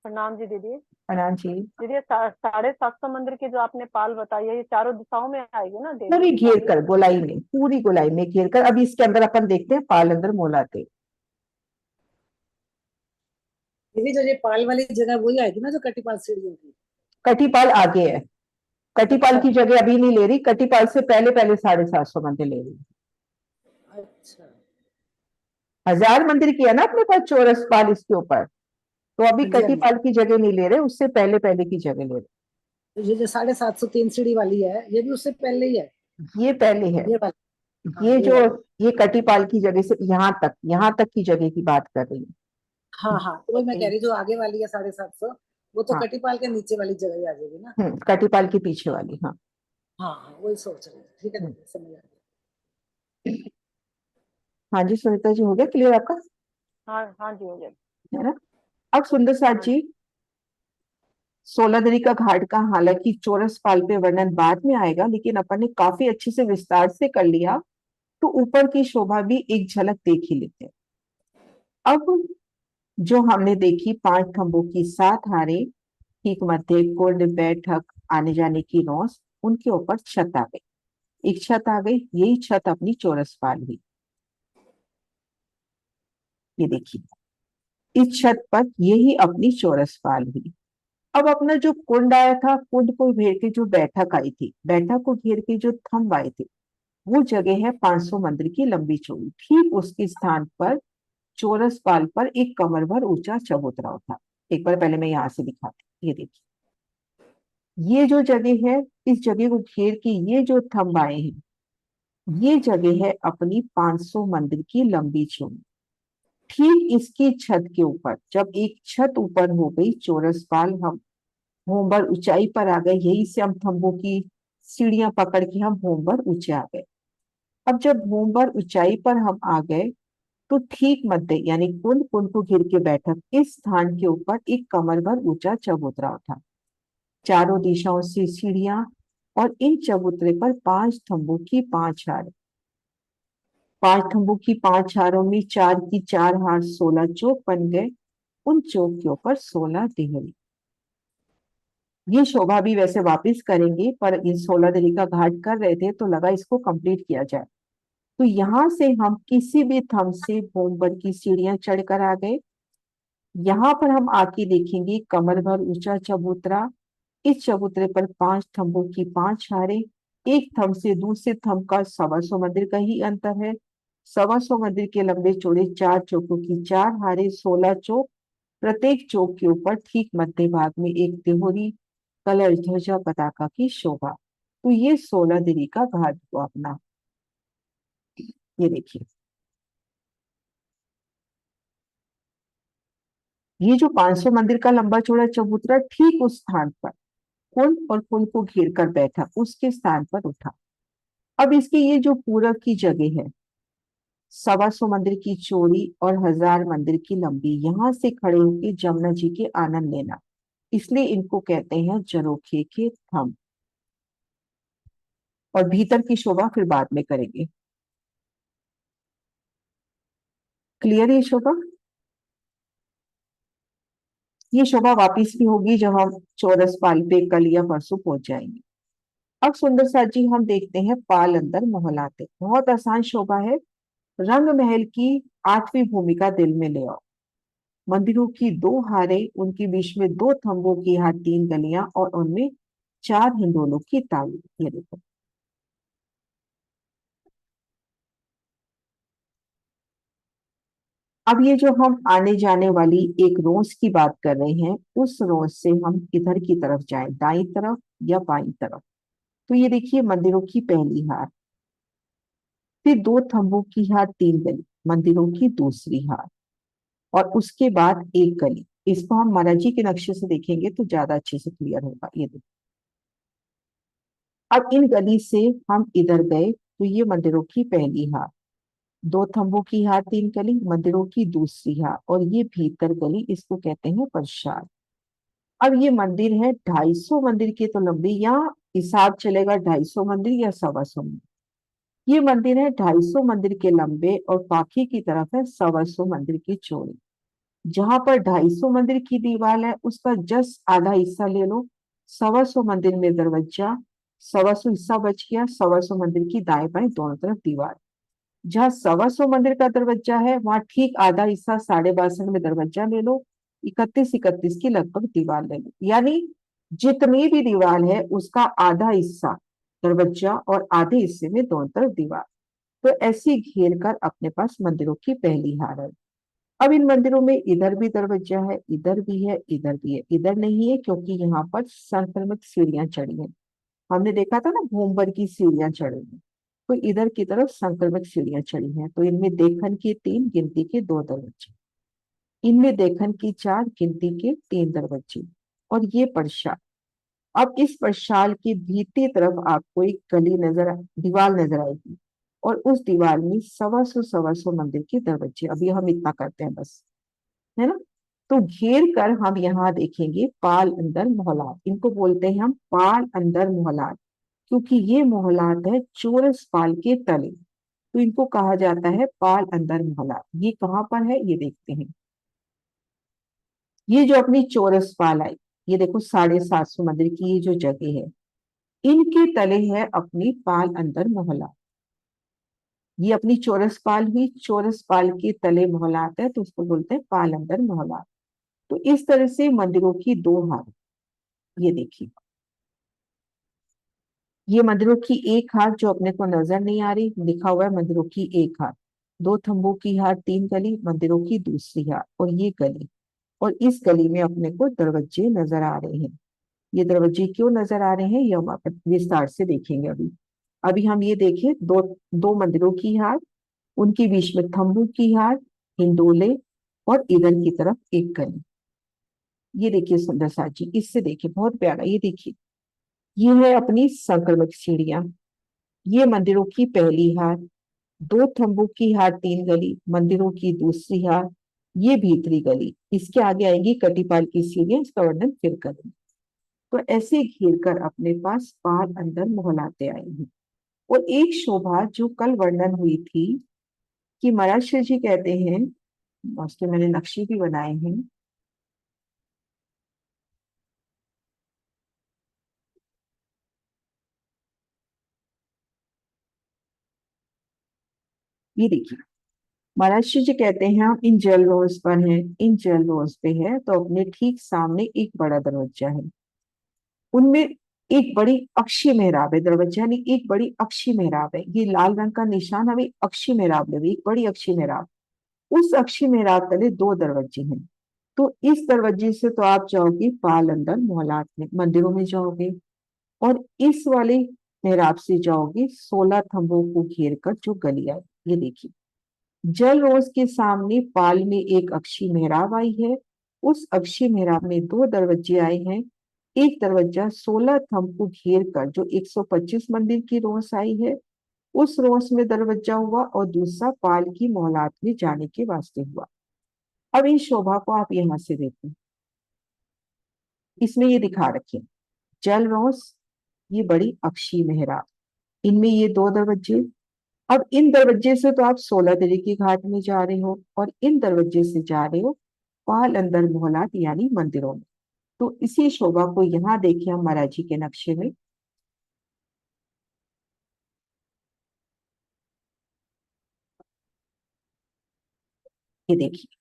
S5: प्रणाम जी दीदी।
S1: प्रणाम जी।
S5: दीदी ये 750 मंदिर की जो आपने पाल बताई है, ये चारों दिशाओं में आएगी ना देवी
S1: पूरी घेर
S5: काली?
S1: कर गोलाई में, पूरी गोलाई में घेर कर, अभी इसके अंदर अपन देखते हैं पाल अंदर मोलाते।
S3: दीदी जो ये पाल वाली जगह वही आएगी ना जो कटीपाल सीढ़ियों की?
S1: कटीपाल आगे है, कटीपाल
S3: अच्छा
S1: की जगह अभी नहीं ले रही, कटीपाल से पहले पहले 750 मंदिर ले रही।
S3: अच्छा।
S1: 1000 मंदिर की है ना अपने पास चौरस पाल इसके ऊपर, तो अभी
S3: हाँ जी हाँ जी।
S1: कटीपाल की जगह नहीं ले रहे, उससे पहले पहले की जगह ले
S3: तो ये जो 750 सीढ़ी वाली है ये भी उससे पहले ही है?
S1: रहे। ये पहले है।
S3: ये वाली? हाँ
S1: ये
S3: ये
S1: जो,
S3: वाली।
S1: ये कटीपाल की जगह से यहाँ तक की जगह की बात कर रही
S3: हाँ हाँ, तो वही मैं कह
S1: हूँ।
S3: रही जो आगे वाली है 750, वो तो
S1: हाँ।
S3: कटीपाल के नीचे वाली जगह ही आ जाएगी ना?
S1: कटीपाल के पीछे वाली, हाँ।
S3: हाँ हाँ, वही सोच रही हूँ। ठीक है
S1: हम्म,
S3: दीदी, समझ आ गया।
S1: हाँ जी सुनीता जी, हो गया क्लियर आपका?
S5: हाँ हाँ जी, हो जाएगी।
S1: है ना। अब सुंदर साथ
S5: हाँ
S1: जी, सोलादरी का घाट का हालांकि चौरस पाल पे वर्णन बाद में आएगा, लेकिन अपन ने काफी अच्छे से विस्तार से कर लिया, तो ऊपर की शोभा भी एक झलक देख ही लेते हैं। अब जो हमने देखी 5 खंभों की 7 हारे, ठीक मध्य कुंड बैठक आने जाने की नौस, उनके ऊपर छत आ गई, एक छत आ गई, यही छत अपनी चौरस पाल हुई। ये देखिए, इस छत पर यही अपनी चौरस पाल हुई। अब अपना जो कुंड आया था, कुंड को घेर के जो बैठक आई थी, बैठक को घेर के जो थंब आए थे, वो जगह है 500 मंदिर की लंबी चौड़ी। ठीक उसके स्थान पर चौरस पाल पर एक कमर भर ऊंचा चबूतरा था। एक बार पहले मैं यहाँ से दिखाती, ये देखिए, ये जो जगह है, इस जगह को घेर के ये जो थंब आए हैं, ये जगह है अपनी 500 मंदिर की लंबी चौड़ी। ठीक इसकी छत के ऊपर, जब एक छत ऊपर हो गई चौरस पाल, हम होमबर ऊंचाई पर आ गए, यही से हम थंबों की सीढ़ियां पकड़ के हम होमबर ऊंचे आ गए। अब जब होमबर ऊंचाई पर हम आ गए, तो ठीक मध्य यानी कुंड, कुंड को घिर के बैठक, इस स्थान के ऊपर एक कमर भर ऊंचा चबूतरा था, चारों दिशाओं से सीढ़ियां, और इन चबूतरे पर 5 थंबों की 5 हार, 5 थंबों की 5 हारों में 4 की 4 हार 16 चौक बन गए। उन चौक के ऊपर 16 देहरी। ये शोभा भी वैसे वापस करेंगे, पर इन 16 देहरी का घाट कर रहे थे तो लगा इसको कंप्लीट किया जाए। तो यहाँ से हम किसी भी थंब से होमबर की सीढ़ियां चढ़कर आ गए। यहाँ पर हम आके देखेंगे कमर भर ऊंचा चबूतरा, इस चबूतरे पर 5 थंबों की 5 हारे, एक थंब से दूसरे थंब का 125 मंदिर का ही अंतर है। 125 मंदिर के लंबे चौड़े 4 चौकों की 4 हारे, 16 चौक, प्रत्येक चौक के ऊपर ठीक मध्य भाग में एक तिहोरी, कलश, ध्वजा, पताका की शोभा। तो ये 16 देहरी का घाट हुआ अपना। ये देखिए, ये जो 500 मंदिर का लंबा चौड़ा चबूतरा ठीक उस स्थान पर, कुंड और कुंड को घेर कर बैठा, उसके स्थान पर उठा। अब इसकी ये जो पूरब की जगह है, 125 मंदिर की चौड़ी और 1000 मंदिर की लंबी, यहाँ से खड़े होकर जमुना जी के आनंद लेना, इसलिए इनको कहते हैं झरोखे के थंब। और भीतर की शोभा फिर बाद में करेंगे। क्लियर है शोभा? ये शोभा वापिस भी होगी जब हम चौरस पाल पे कल या परसों पहुंच जाएंगे। अब सुंदर साथ जी हम देखते हैं पाल अंदर महल आते। बहुत आसान शोभा है। रंग महल की 8वीं भूमिका दिल में ले आओ। मंदिरों की 2 हारे, उनके बीच में 2 थंबों की यहाँ 3 गलियां और उनमें 4 हिंडोलों की ताली। ये देखो, अब ये जो हम आने जाने वाली एक रोज की बात कर रहे हैं, उस रोज से हम इधर की तरफ जाएं, दाई तरफ या बाई तरफ। तो ये देखिए मंदिरों की पहली हार, फिर 2 थंबों की हार, 3 गली, मंदिरों की दूसरी हार, और उसके बाद एक गली। इसको हम महाराज जी के नक्शे से देखेंगे तो ज्यादा अच्छे से क्लियर होगा। ये देखिए, अब इन गली से हम इधर गए तो ये मंदिरों की पहली हार, 2 थंबों की हार, 3 गली, मंदिरों की दूसरी हार, और ये भीतर गली, इसको कहते हैं प्रसाद। अब ये मंदिर है 250 मंदिर की तो लंबी, या हिसाब चलेगा 250 मंदिर या 125 मंदिर। ये मंदिर है 250 मंदिर के लंबे और बाकी की तरफ है 125 मंदिर की चौड़ी। जहां पर 250 मंदिर की दीवार है उसका जस्ट आधा हिस्सा ले लो, 125 मंदिर में दरवाजा, 125 हिस्सा बच गया, 125 मंदिर की दाएं बाएं दोनों तरफ दीवार। जहाँ 125 मंदिर का दरवाजा है वहां ठीक आधा हिस्सा 62 में दरवाजा ले लो, 31 की लगभग दीवार ले लो, यानी जितनी भी दीवार है उसका आधा हिस्सा दरवाजा और आधे हिस्से में दोनों तरफ दीवार। तो ऐसे घेर कर अपने पास मंदिरों की पहली हार है। अब इन मंदिरों में इधर भी दरवाजा है, इधर भी है, इधर भी है। इधर नहीं है क्योंकि यहाँ पर संक्रमित सीढ़ियां चढ़ी हैं। हमने देखा था ना, भूमभर की सीढ़ियां चढ़ी हैं, तो इधर की तरफ संक्रमित सीढ़ियां चढ़ी हैं। तो इनमें देखन की 3, गिनती के 2 दरवाजे, इनमें देखन की 4, गिनती के 3 दरवाजे, और ये प्रसाद। अब इस प्रसाद की भीतरी तरफ आपको एक गली नजर, दीवार नजर आएगी, और उस दीवार में 125 मंदिर के दरवाजे। अभी हम इतना करते हैं बस, है ना? तो घेर कर हम यहाँ देखेंगे पाल अंदर मोहलात। इनको बोलते हैं हम पाल अंदर मोहलात, क्योंकि ये मोहलात है चौरस पाल के तले, तो इनको कहा जाता है पाल अंदर मोहलात। ये कहाँ पर है ये देखते हैं। ये जो अपनी चौरस पाल आई, ये देखो 750 मंदिर की ये जो जगह है, इनके तले है अपनी पाल अंदर मोहलात। ये अपनी चौरस पाल हुई, चौरस पाल के तले मोहलात है, तो उसको बोलते हैं पाल अंदर मोहलात। तो इस तरह से मंदिरों की 2 हार, ये देखिए, ये मंदिरों की एक हार जो अपने को नजर नहीं आ रही, लिखा हुआ है मंदिरों की एक हार, 2 थंबों की हार, 3 गली, मंदिरों की दूसरी हार, और ये गली, और इस गली में अपने को दरवाजे नजर आ रहे हैं। ये दरवाजे क्यों नजर आ रहे हैं ये हम विस्तार से देखेंगे। अभी अभी हम ये देखें, दो दो मंदिरों की हार, उनके बीच में थंबों की हार, हिंडोले, और इधर की तरफ एक गली। ये देखिए सुंदर साथ जी, इससे देखिए बहुत प्यारा। ये देखिए, ये है अपनी संक्रमित सीढ़ियां, ये मंदिरों की पहली हार, 2 थंबों की हार, 3 गली, मंदिरों की दूसरी हार, ये भीतरी गली। इसके आगे आएगी कटीपाल की सीढ़ियां, इसका वर्णन फिर करेंगे। तो ऐसे घेर कर अपने पास पाल अंदर मोहलाते आए हैं। और एक शोभा जो कल वर्णन हुई थी कि महाराज श्री जी कहते हैं, उसके मैंने नक्शे भी बनाए हैं, ये देखिए, महाराज श्री जी कहते हैं हम इन जेल रोज पर हैं, इन जेल रोज पे है, तो अपने ठीक सामने एक बड़ा दरवाजा है, उनमें एक बड़ी अक्षी मेहराब है। दरवाजा यानी एक बड़ी अक्षी मेहराब है, ये लाल रंग का निशान हमें अक्षी मेहराब लगे, एक बड़ी अक्षी मेहराब। उस अक्षी मेहराब तले 2 दरवाजे हैं। तो इस दरवाजे से तो आप जाओगे पाल अंदर मोहलात में, मंदिरों में जाओगे, और इस वाले मेहराब से जाओगे 16 थंबों को घेर कर जो गली आई। ये देखिए, जल रोज के सामने पाल में एक अक्षी मेहराब आई है, उस अक्षी मेहराब में 2 दरवाजे आए हैं। एक दरवाजा 16 थंब को घेर कर जो 125 मंदिर की रोज आई है, उस रोस में दरवाजा हुआ और दूसरा पाल की मोहलात में जाने के वास्ते हुआ। अब इन शोभा को आप यहां से देखें, इसमें ये दिखा रखे जल रोस, ये बड़ी अक्षी मेहराब, इनमें ये दो दरवाजे। अब इन दरवाजे से तो आप 16 तरीके घाट में जा रहे हो और इन दरवाजे से जा रहे हो पाल अंदर मोहलात यानी मंदिरों में। तो इसी शोभा को यहाँ देखिए हम महाराज जी के नक्शे में, ये देखिए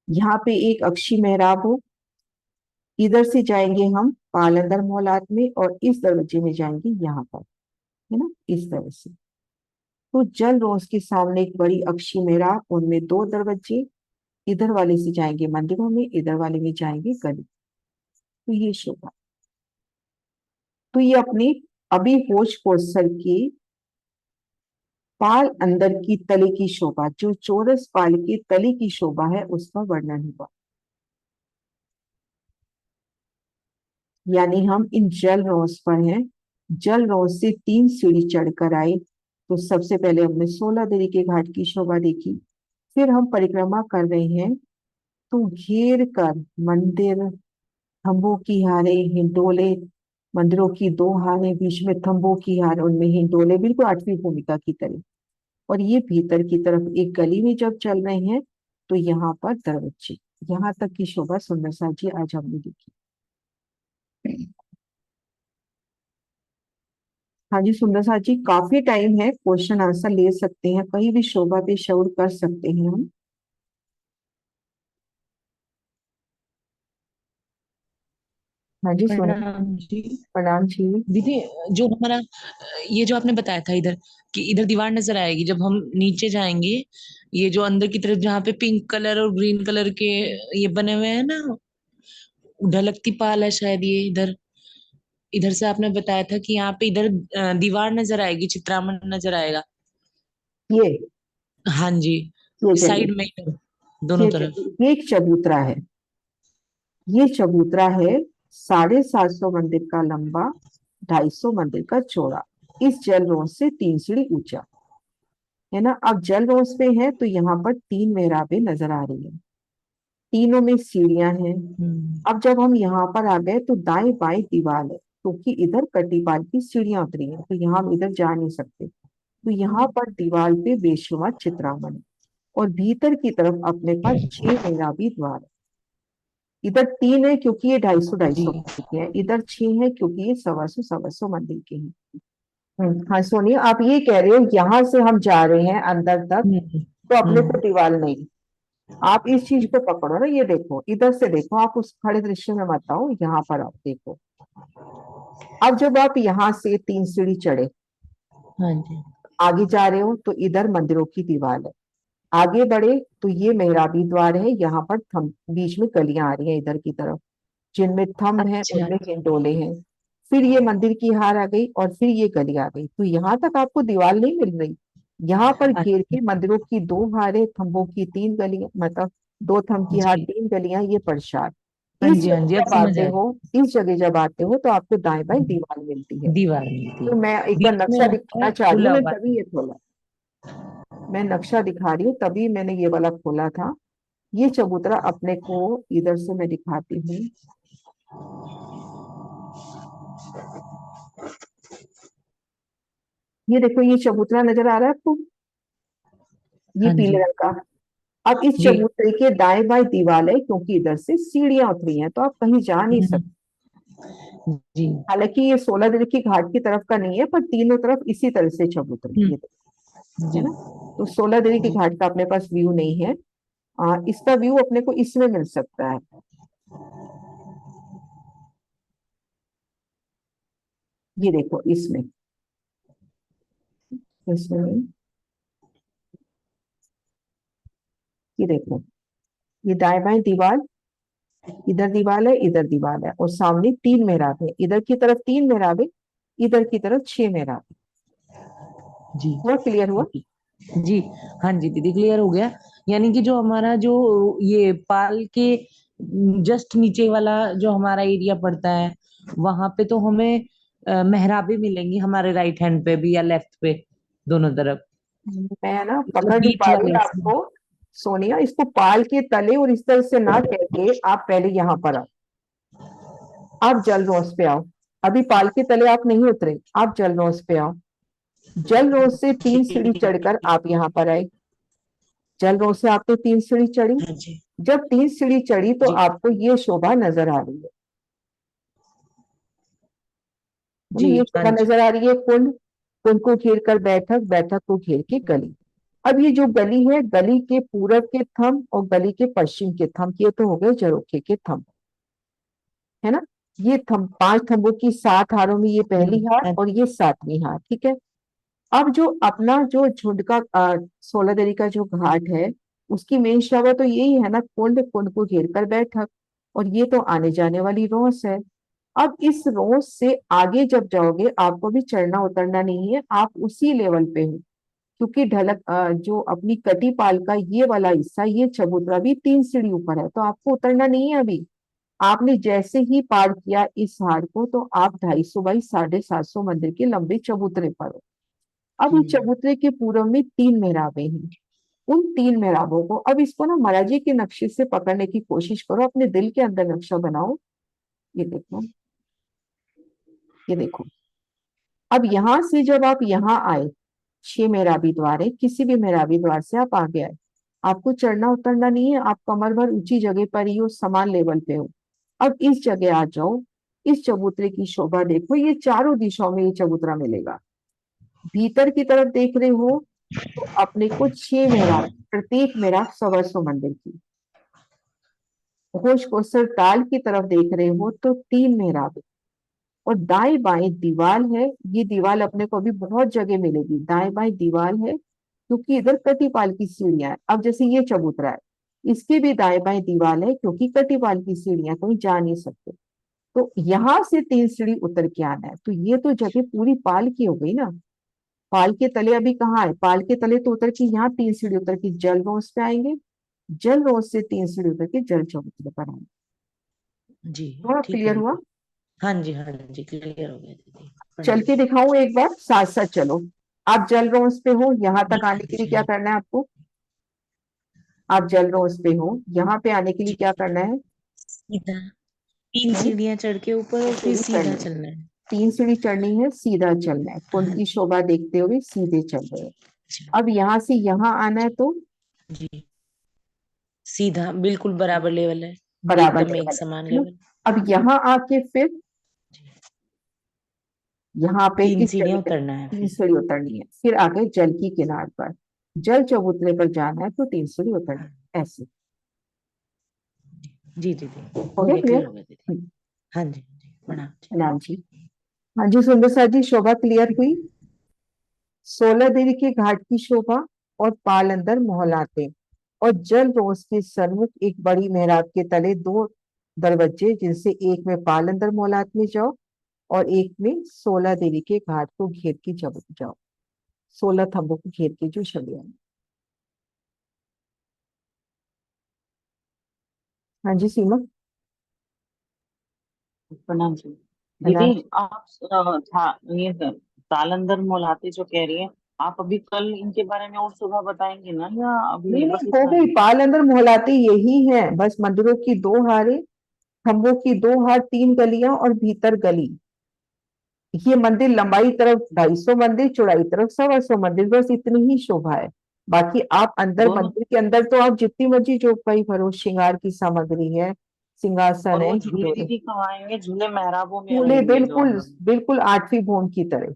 S1: यहाँ पे एक अक्षी मेहराब हो, इधर से जाएंगे हम पाल अंदर मोहलात में और इस दरवाजे में जाएंगे यहाँ पर, है ना, इस तरह से। तो जल रोज के सामने एक बड़ी अक्षी मेहराब, उनमें दो दरवाजे, इधर वाले से जाएंगे मंदिरों में, इधर वाले में जाएंगे गली। तो ये शोभा, तो ये अपने अभी होश कोसर के पाल अंदर की तले की शोभा, जो चौरस पाल के तले की शोभा है उसका वर्णन हुआ। यानी हम इन जल रोस पर हैं, जल रोस से 3 सीढ़ी चढ़कर आए। तो सबसे पहले हमने 16 देवी के घाट की शोभा देखी, फिर हम परिक्रमा कर रहे हैं तो घेर कर मंदिर, थंबों की हारे, हिंडोले, मंदिरों की 2 हारें, बीच में थंबों की हार, उनमें हिंडोले, बिल्कुल 8वीं भूमिका की तरह। और ये भीतर की तरफ एक गली में जब चल रहे हैं तो यहाँ पर दरवाजे, यहाँ तक की शोभा सुंदर सा जी आज हमने देखी। हाँ जी सुंदर सा जी, काफी टाइम है, क्वेश्चन आंसर ले सकते हैं, कहीं भी शोभा पे शौर कर सकते हैं हम। हाँ जी सोनी,
S7: प्रणाम जी।
S1: प्रणाम जी।
S7: दीदी, जो हमारा ये जो आपने बताया था इधर कि इधर दीवार नजर आएगी, जब हम नीचे जाएंगे ये जो अंदर की तरफ जहाँ पे पिंक कलर और ग्रीन कलर के ये बने हुए हैं ना, ढलकती पाल है शायद ये, इधर इधर से आपने बताया था कि यहाँ पे इधर दीवार नजर आएगी, चित्रामण नजर आएगा।
S1: ये
S7: हाँ जी,
S1: ये चलिए,
S7: साइड में इधर दोनों
S1: ये
S7: तरफ।
S1: चलिए, ये एक चबूतरा है, ये चबूतरा है 750 मंदिर का लंबा, 250 मंदिर का चौड़ा, इस जल रोस से 3 सीढ़ी ऊंचा, है ना। अब जल रोस पे है तो यहाँ पर 3 मेहराबें नजर आ रही है, तीनों में सीढ़ियां हैं। अब जब हम यहाँ पर आ गए तो दाएं बाएं दीवार है, क्योंकि इधर कटीपाल की सीढ़ियां उतरी हैं तो यहाँ हम इधर जा नहीं सकते। तो यहाँ पर दीवार पे बेशुमार चित्रामण है और भीतर की तरफ अपने पास 6 मेहराबी द्वार है। इधर 3 है क्योंकि ये 250
S7: जी
S1: मंदिर के हैं, इधर 6 है क्योंकि ये 125 मंदिर के हैं। हाँ सोनिए, आप ये कह रहे हो यहाँ से हम जा रहे हैं अंदर तक
S7: हम्म
S1: तो अपने को
S7: हम्म
S1: दीवार नहीं। आप इस चीज को पकड़ो ना, ये देखो इधर से देखो, आप उस खड़े दृश्य में मत आओ, यहाँ पर आप देखो। अब जब आप यहाँ से 3 सीढ़ी चढ़े
S7: हाँ जी
S1: आगे जा रहे हो तो इधर मंदिरों की दीवार है, आगे बढ़े तो ये मेहराबी द्वार है, यहाँ पर थम बीच में गलियां आ रही हैं इधर की तरफ, जिनमें थंब हैं,
S7: अच्छा
S1: उनमें हिंडोले हैं। फिर ये मंदिर की हार आ गई और फिर ये गली आ गई, तो यहाँ तक आपको दीवार नहीं मिल रही। यहाँ पर घेर
S7: अच्छा।
S1: के मंदिरों की 2 हारें, थंबों की 3 गलियां, मतलब 2 थंब की हार,
S7: जी
S1: 3 गलियां, ये प्रसाद।
S7: हाँ
S1: इस
S7: जी हाँ
S1: जगह
S7: जी, अब
S1: जब
S7: समझ
S1: आते
S7: आ
S1: हो, इस जगह जब आते हो तो आपको दाएं बाएं
S7: गई।
S1: दीवार मिलती है।
S7: दीवार मिलती
S1: तो
S7: है,
S1: मैं एक बार
S7: बीच में
S1: नक्शा
S7: होता
S1: दिखाना
S7: है
S1: चाह रही हूँ,
S7: खुला
S1: मैं
S7: हुआ।
S1: तभी ये खोला, मैं नक्शा दिखा रही हूँ तभी मैंने ये वाला खोला था। ये चबूतरा अपने को इधर से मैं दिखाती हूँ, ये देखो ये चबूतरा नजर आ रहा है आपको, ये
S7: हाँ
S1: पीले
S7: जी
S1: रंग का। अब इस
S7: जी।
S1: चबूतरे के दाएं बाएं दीवार है क्योंकि इधर से सीढ़ियां उतरी हैं तो आप कहीं जा नहीं
S7: हम्म,
S1: सकते।
S7: जी।
S1: हालांकि ये 16 दिल की घाट की तरफ का नहीं है पर तीनों तरफ इसी तरह से चबूतरे,
S7: हम्म,
S1: ये है
S7: जी
S1: ना। तो 16 देवी के
S7: जी।
S1: घाट का अपने पास व्यू नहीं है, इसका व्यू अपने को इसमें मिल सकता है। ये देखो इसमें, इसमें नहीं, ये देखो, ये दाएं बाएं दीवार, इधर दीवार है, इधर दीवार है और सामने 3 मेहराब है, इधर की तरफ 3 मेहराब है, इधर की तरफ 6 मेहराब है।
S7: जी
S1: हुआ, क्लियर हुआ।
S7: जी जी। हाँ जी दीदी, क्लियर हो गया। यानी कि जो हमारा जो ये पाल के जस्ट नीचे वाला जो हमारा एरिया पड़ता है, वहां पे तो हमें मेहराबें मिलेंगी हमारे राइट हैंड पे भी या लेफ्ट पे, दोनों तरफ।
S1: मैं ना
S7: मतलब
S1: पकड़ नहीं
S7: बीच
S1: पा रही
S7: वाले से।
S1: आपको सोनिया, इसको पाल के तले और इस तरह से ना कह के आप पहले यहाँ पर आओ, आप जल रोज पे आओ। अभी पाल के तले आप नहीं उतरे, आप जल रोज पे आओ। जल रोज से 3 सीढ़ी चढ़कर आप यहाँ पर आए। जल रोज से आपने 3 सीढ़ी चढ़ी।
S7: हाँ जी
S1: जब 3 सीढ़ी चढ़ी तो
S7: जी
S1: आपको ये शोभा नजर आ रही है ना,
S7: जी।
S1: ये
S7: हाँ
S1: शोभा
S7: जी
S1: नजर आ रही है। कुंड, कुंड को घेर कर बैठक, बैठक को घेर के गली। अब ये जो गली है, गली के पूरब के थंब और गली के पश्चिम के थंब, ये तो हो गए झरोखे के थंब, है ना। ये थंब, 5 थंबों की 7 हारों में ये पहली हार
S7: हाँ
S1: और ये 7वीं हार, ठीक है। अब जो अपना जो झुंड का 16 का जो घाट है, उसकी मेन शोभा तो यही है ना, कुंड, कुंड को घेर कर बैठक, और ये तो आने जाने वाली रोस है। अब इस रोस से आगे जब जाओगे आपको भी चढ़ना उतरना नहीं है, आप उसी लेवल पे हो, क्योंकि ढलक जो अपनी कटी पाल का ये वाला हिस्सा, ये चबूतरा भी 3 सीढ़ी ऊपर है, तो आपको उतरना नहीं है अभी। आपने जैसे ही पार किया इस हार को तो आप 250 बाई 750 मंदिर के लंबे चबूतरे पर हो। अब इस चबूतरे के पूर्व में 3 मेहराबें हैं। उन 3 मेहराबों को, अब इसको ना महाराजी के नक्शे से पकड़ने की कोशिश करो, अपने दिल के अंदर नक्शा बनाओ। ये देखो, ये देखो। अब यहां से जब आप यहाँ आए, 6 मेहराबी द्वार है, किसी भी मेहराबी द्वार से आप आगे आए, आपको चढ़ना उतरना नहीं है, आप कमर भर ऊंची जगह पर ही हो, समान लेवल पे हो। अब इस जगह आ जाओ, इस चबूतरे की शोभा देखो, ये चारों दिशाओं में ये चबूतरा मिलेगा। भीतर की तरफ देख रहे हो तो अपने को 6 मेहराब, प्रत्येक मेहराब 125 मंदिर की। होश को सरताल की तरफ देख रहे हो तो 3 मेहराब, और दाएं बाएं दीवार है। ये दीवार अपने को अभी बहुत जगह मिलेगी, दाएं बाएं दीवार है, क्योंकि इधर कटीपाल की सीढ़ियां है। अब जैसे ये चबूतरा है, इसके भी दाएं बाएं दीवार है, क्योंकि कटीपाल की सीढ़ियां, कहीं जा नहीं सकते। तो यहां से 3 सीढ़ी उतर के आना है, तो ये तो जगह पूरी पाल की हो गई ना। पाल के तले अभी कहाँ है, पाल के तले तो उतर के यहाँ 3 सीढ़ी उतर के जल रोज पे आएंगे, जल रोज से 3 सीढ़ी उतर के जल चबूतरे पर आएंगे।
S7: जी।
S1: थोड़ा
S7: ठीक है
S1: क्लियर हुआ?
S7: दीदी। हाँ जी हाँ जी, क्लियर हो गया दीदी,
S1: चल
S7: प्रणाम।
S1: के दिखाऊं एक बार, साथ साथ चलो। आप जल रोज पे हो, यहाँ
S7: जी
S1: तक आने के लिए क्या
S7: जी
S1: करना है आपको? आप जल रोज पे हो, यहाँ पे आने के लिए
S7: जी।
S1: क्या करना है?
S7: सीधा 3
S1: हम्म,
S7: सीढ़ियां चढ़ के ऊपर और फिर
S1: सीढ़ी
S7: सीधा
S1: चढ़नी है,
S7: चलना है।
S1: 3 सीढ़ी चढ़नी है, सीधा चलना है, कुंड
S7: हाँ
S1: की
S7: जी।
S1: शोभा देखते हुए सीधे चल रहे हो।
S7: अच्छा,
S1: अब यहाँ से यहाँ आना है तो
S7: जी सीधा बिल्कुल बराबर लेवल है,
S1: बराबर
S7: एकदम एक
S1: लेवल
S7: समान
S1: है ना?
S7: लेवल।
S1: अब यहाँ आके फिर
S7: जी।
S1: यहाँ पे
S7: 3
S1: इस जगह
S7: सीढ़ियां
S1: पे
S7: उतरना है
S1: 3
S7: फिर।
S1: सीढ़ी उतरनी है, फिर आगे जल की किनार पर, जल चबूतरे पर जाना है तो 3 सीढ़ी उतरनी
S7: हाँ
S1: है, ऐसे।
S7: जी दीदी,
S1: हो
S7: हो
S1: गया
S7: गया,
S1: क्लियर?
S7: क्लियर हो गया दीदी। हाँ जी हाँ जी, प्रणाम जी।
S1: नाम जी। हाँ जी सुंदर सा जी, शोभा क्लियर हुई? 16 देवी के घाट की शोभा और पाल अंदर मोहलाते, और जल रोज के सन्मुख एक बड़ी मेहराब के तले 2 दरवाजे, जिनसे एक में पाल अंदर मोहलात में जाओ और एक में 16 देवी के घाट को घेर के जब जाओ, 16 थंबों को घेर के जो छवि है। हाँ जी सीमा।
S4: प्रणाम जी। दीदी,
S1: प्रणाम।
S4: आप ये तालंदर मोलाते जो कह रही है, आप अभी कल इनके बारे में और सुबह बताएंगे ना, या
S1: नहीं
S4: अभी बस
S1: नहीं, हो
S4: इतना
S1: गई,
S4: ही?
S1: पाल अंदर मोहलाते यही है, बस मंदिरों की 2 हारें, खंभों की 2 हार, 3 गलियां और भीतर गली। ये मंदिर लंबाई तरफ 250 मंदिर, चौड़ाई तरफ 125 मंदिर, बस इतनी ही शोभा है। बाकी आप अंदर,
S4: दोनों।
S1: मंदिर के अंदर तो आप जितनी मर्जी जो कई भरो, श्रृंगार की सामग्री है, सिंहासन
S4: और
S1: है,
S4: वो झूले
S1: हिंडोरे,
S4: दीदी कहाँ आएंगे? झूले मेहराबों में
S1: झूले
S4: रहेंगे जो
S1: बिल्कुल
S4: अंदर?
S1: बिल्कुल 8वीं भूमि की तरह,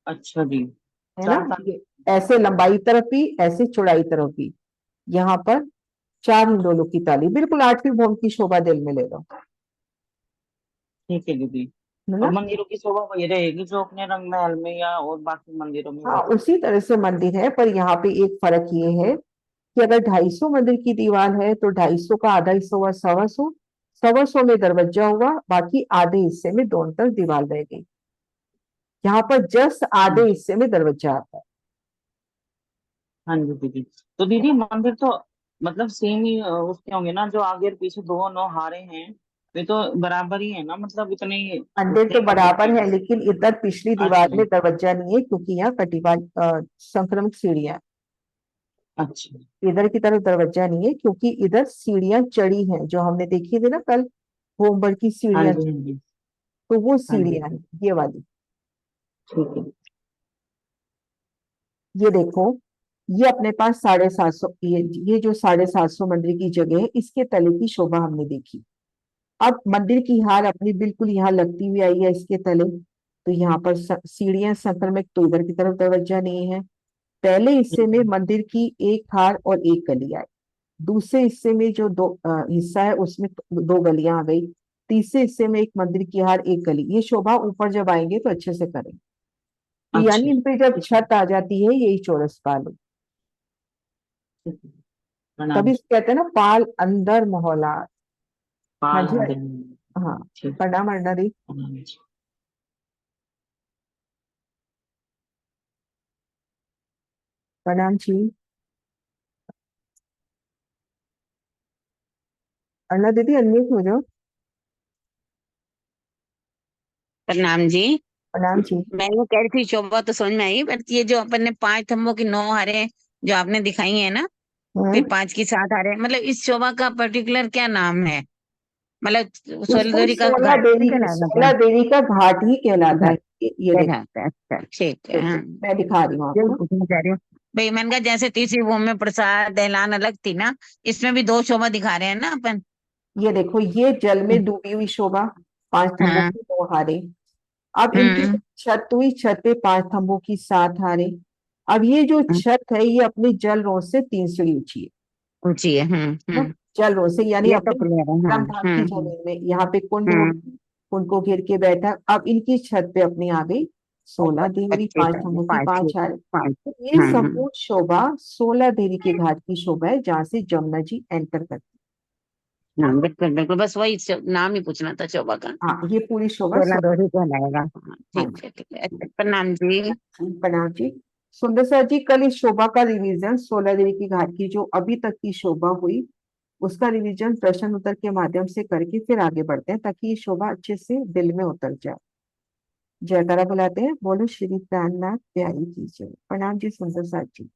S4: अच्छा जी।
S1: है ना।
S4: चार ताल।
S1: ये ऐसे लंबाई तरफ भी, ऐसे चौड़ाई तरफ भी, यहाँ पर 4 हिंडोलों की ताली, बिल्कुल 8वीं भूमि की शोभा दिल में ले लो,
S4: ठीक है दीदी।
S1: है
S4: और
S1: ना।
S4: मंदिरों की शोभा वही रहेगी जो अपने रंग महल में या और बाकी मंदिरों में
S1: हाँ
S4: होती?
S1: उसी तरह से मंदिर है, पर यहाँ पे एक फर्क ये है कि अगर 250 मंदिर की दीवार है तो 250 का आधा हिस्सा हुआ 125, 125 में दरवाजा हुआ, बाकी आधे हिस्से में दोनों तरफ दीवार रह गई। यहाँ पर जस्ट आधे हिस्से में दरवाजा आता है।
S4: हाँ जी दीदी। तो दीदी मंदिर तो मतलब सेम ही उसके होंगे ना, जो आगे और पीछे दोनों हारे हैं, ये तो बराबर ही है ना, मतलब इतने ही
S1: मंदिर तो बराबर है, लेकिन इधर पिछली दीवार
S4: अच्छा
S1: में दरवाजा नहीं है, क्योंकि यहाँ कटिवाल संक्रमित सीढ़ियां हैं।
S4: अच्छा।
S1: इधर की तरफ दरवाजा नहीं है, क्योंकि इधर सीढ़ियां चढ़ी हैं, जो हमने देखी थी ना कल, होमवर्क की
S4: हाँ
S1: सीढ़ियां,
S4: जी हाँ जी।
S1: तो वो
S4: हाँ जी
S1: सीढ़ियां हैं ये वाली।
S4: ठीक है।
S1: ये देखो, ये अपने पास 750, ये जो 750 मंदिर की जगह है, इसके तले की शोभा हमने देखी। अब मंदिर की हार अपनी बिल्कुल यहाँ लगती हुई आई है इसके तले, तो यहाँ पर सीढ़ियां संक्रमित, तो इधर की तरफ दरवाजा नहीं है। पहले हिस्से में
S4: हम्म,
S1: मंदिर की एक हार और एक गली आई, दूसरे हिस्से में जो दो हिस्सा है उसमें दो गलियां आ गई, तीसरे हिस्से में एक मंदिर की हार एक गली। ये शोभा ऊपर जब आएंगे तो अच्छे से करेंगे। तो यानी
S4: अच्छा
S1: इन पे जब
S4: ठीक है
S1: छत आ जाती है, यही चौरस पाल है।
S4: ठीक है। प्रणाम।
S1: तभी कहते हैं ना, पाल अंदर मोहला। हाँ
S4: पाल
S1: जी।
S4: अंदर।
S1: हाँ।
S4: ठीक है।
S1: प्रणाम अर्णा दी।
S4: प्रणाम जी।
S1: प्रणाम जी। अर्णा दीदी अनम्यूट हो जाओ।
S8: प्रणाम जी।
S1: प्रणाम जी।
S8: मैं ये कह रही थी शोभा तो समझ में आई, पर ये जो अपन ने 5 थंबों की 9 हारें जो आपने दिखाई है ना, फिर
S1: हम्म
S8: 5 की 7 हारें, मतलब इस शोभा का पर्टिकुलर क्या नाम है? मतलब
S1: इसको
S8: सोलदोरी का
S1: सोलह
S8: घाट नहीं
S1: देवी,
S8: कहलाता क्या?
S1: सोलह देवी का घाट ही कहलाता है।
S8: घाट
S1: ये देखो,
S8: कहलाता है, अच्छा ठीक है, हाँ।
S1: देखो मैं दिखा रही हूँ
S8: यही
S1: आपको।
S8: पूछना चाह रही हूँ भाई। मैंने कहा जैसे तीसरी भूमि में प्रसाद दहलान अलग थी ना, इसमें भी 2 शोभा दिखा रहे हैं ना अपन।
S1: ये देखो, ये जल में डूबी हुई शोभा, 5 थंबों
S8: हाँ।
S1: की 2 हारे। अब इनकी
S8: हम्म।
S1: छत हुई, छत पे 5 थंबों की 7 हारे। अब ये जो
S8: हम्म,
S1: छत है, ये अपनी जल रोज से 3 सीढ़ी ऊंची
S8: ऊंची है।
S1: है ना। जल रोज से यानी
S8: ये तो
S1: अपने
S8: क्लियर है, हाँ।
S1: ब्रह्मधाम की जमीन में, यहाँ पे कुंड हो,
S8: हम्म।
S1: कुंड को घेर के बैठा। अब इनकी छत पे अपनी आ गई 16 देवरी,
S8: अच्छे
S1: पांच
S8: से
S1: थंबों की
S8: पाँच
S1: पांच
S8: छः
S1: हारे।
S8: पाँच।
S1: तो ये
S8: हम्म।
S1: संपूर्ण शोभा 16 देवी के घाट की शोभा है, जहाँ से जमुना जी एंटर करती
S8: हाँ बिल्कुल बिल्कुल, बस वही नाम ही पूछना था शोभा का।
S1: है। हाँ, ये पूरी शोभा
S8: सोलह
S1: 16।
S8: दोहरी कहलाएगा, हाँ।
S1: हाँ
S8: ठीक है, अच्छा, प्रणाम जी।
S1: जी, प्रणाम जी। सुंदर सर जी, कल इस शोभा का रिवीजन, 16 देवी की घाट की जो अभी तक की शोभा हुई, उसका रिवीजन प्रश्न उत्तर के माध्यम से करके फिर आगे बढ़ते हैं, ताकि ये शोभा अच्छे से दिल में उतर जाए। जयकारा बुलाते हैं, बोलो श्री प्राणनाथ प्यारी कीजिए। प्रणाम जी सुंदर सर जी।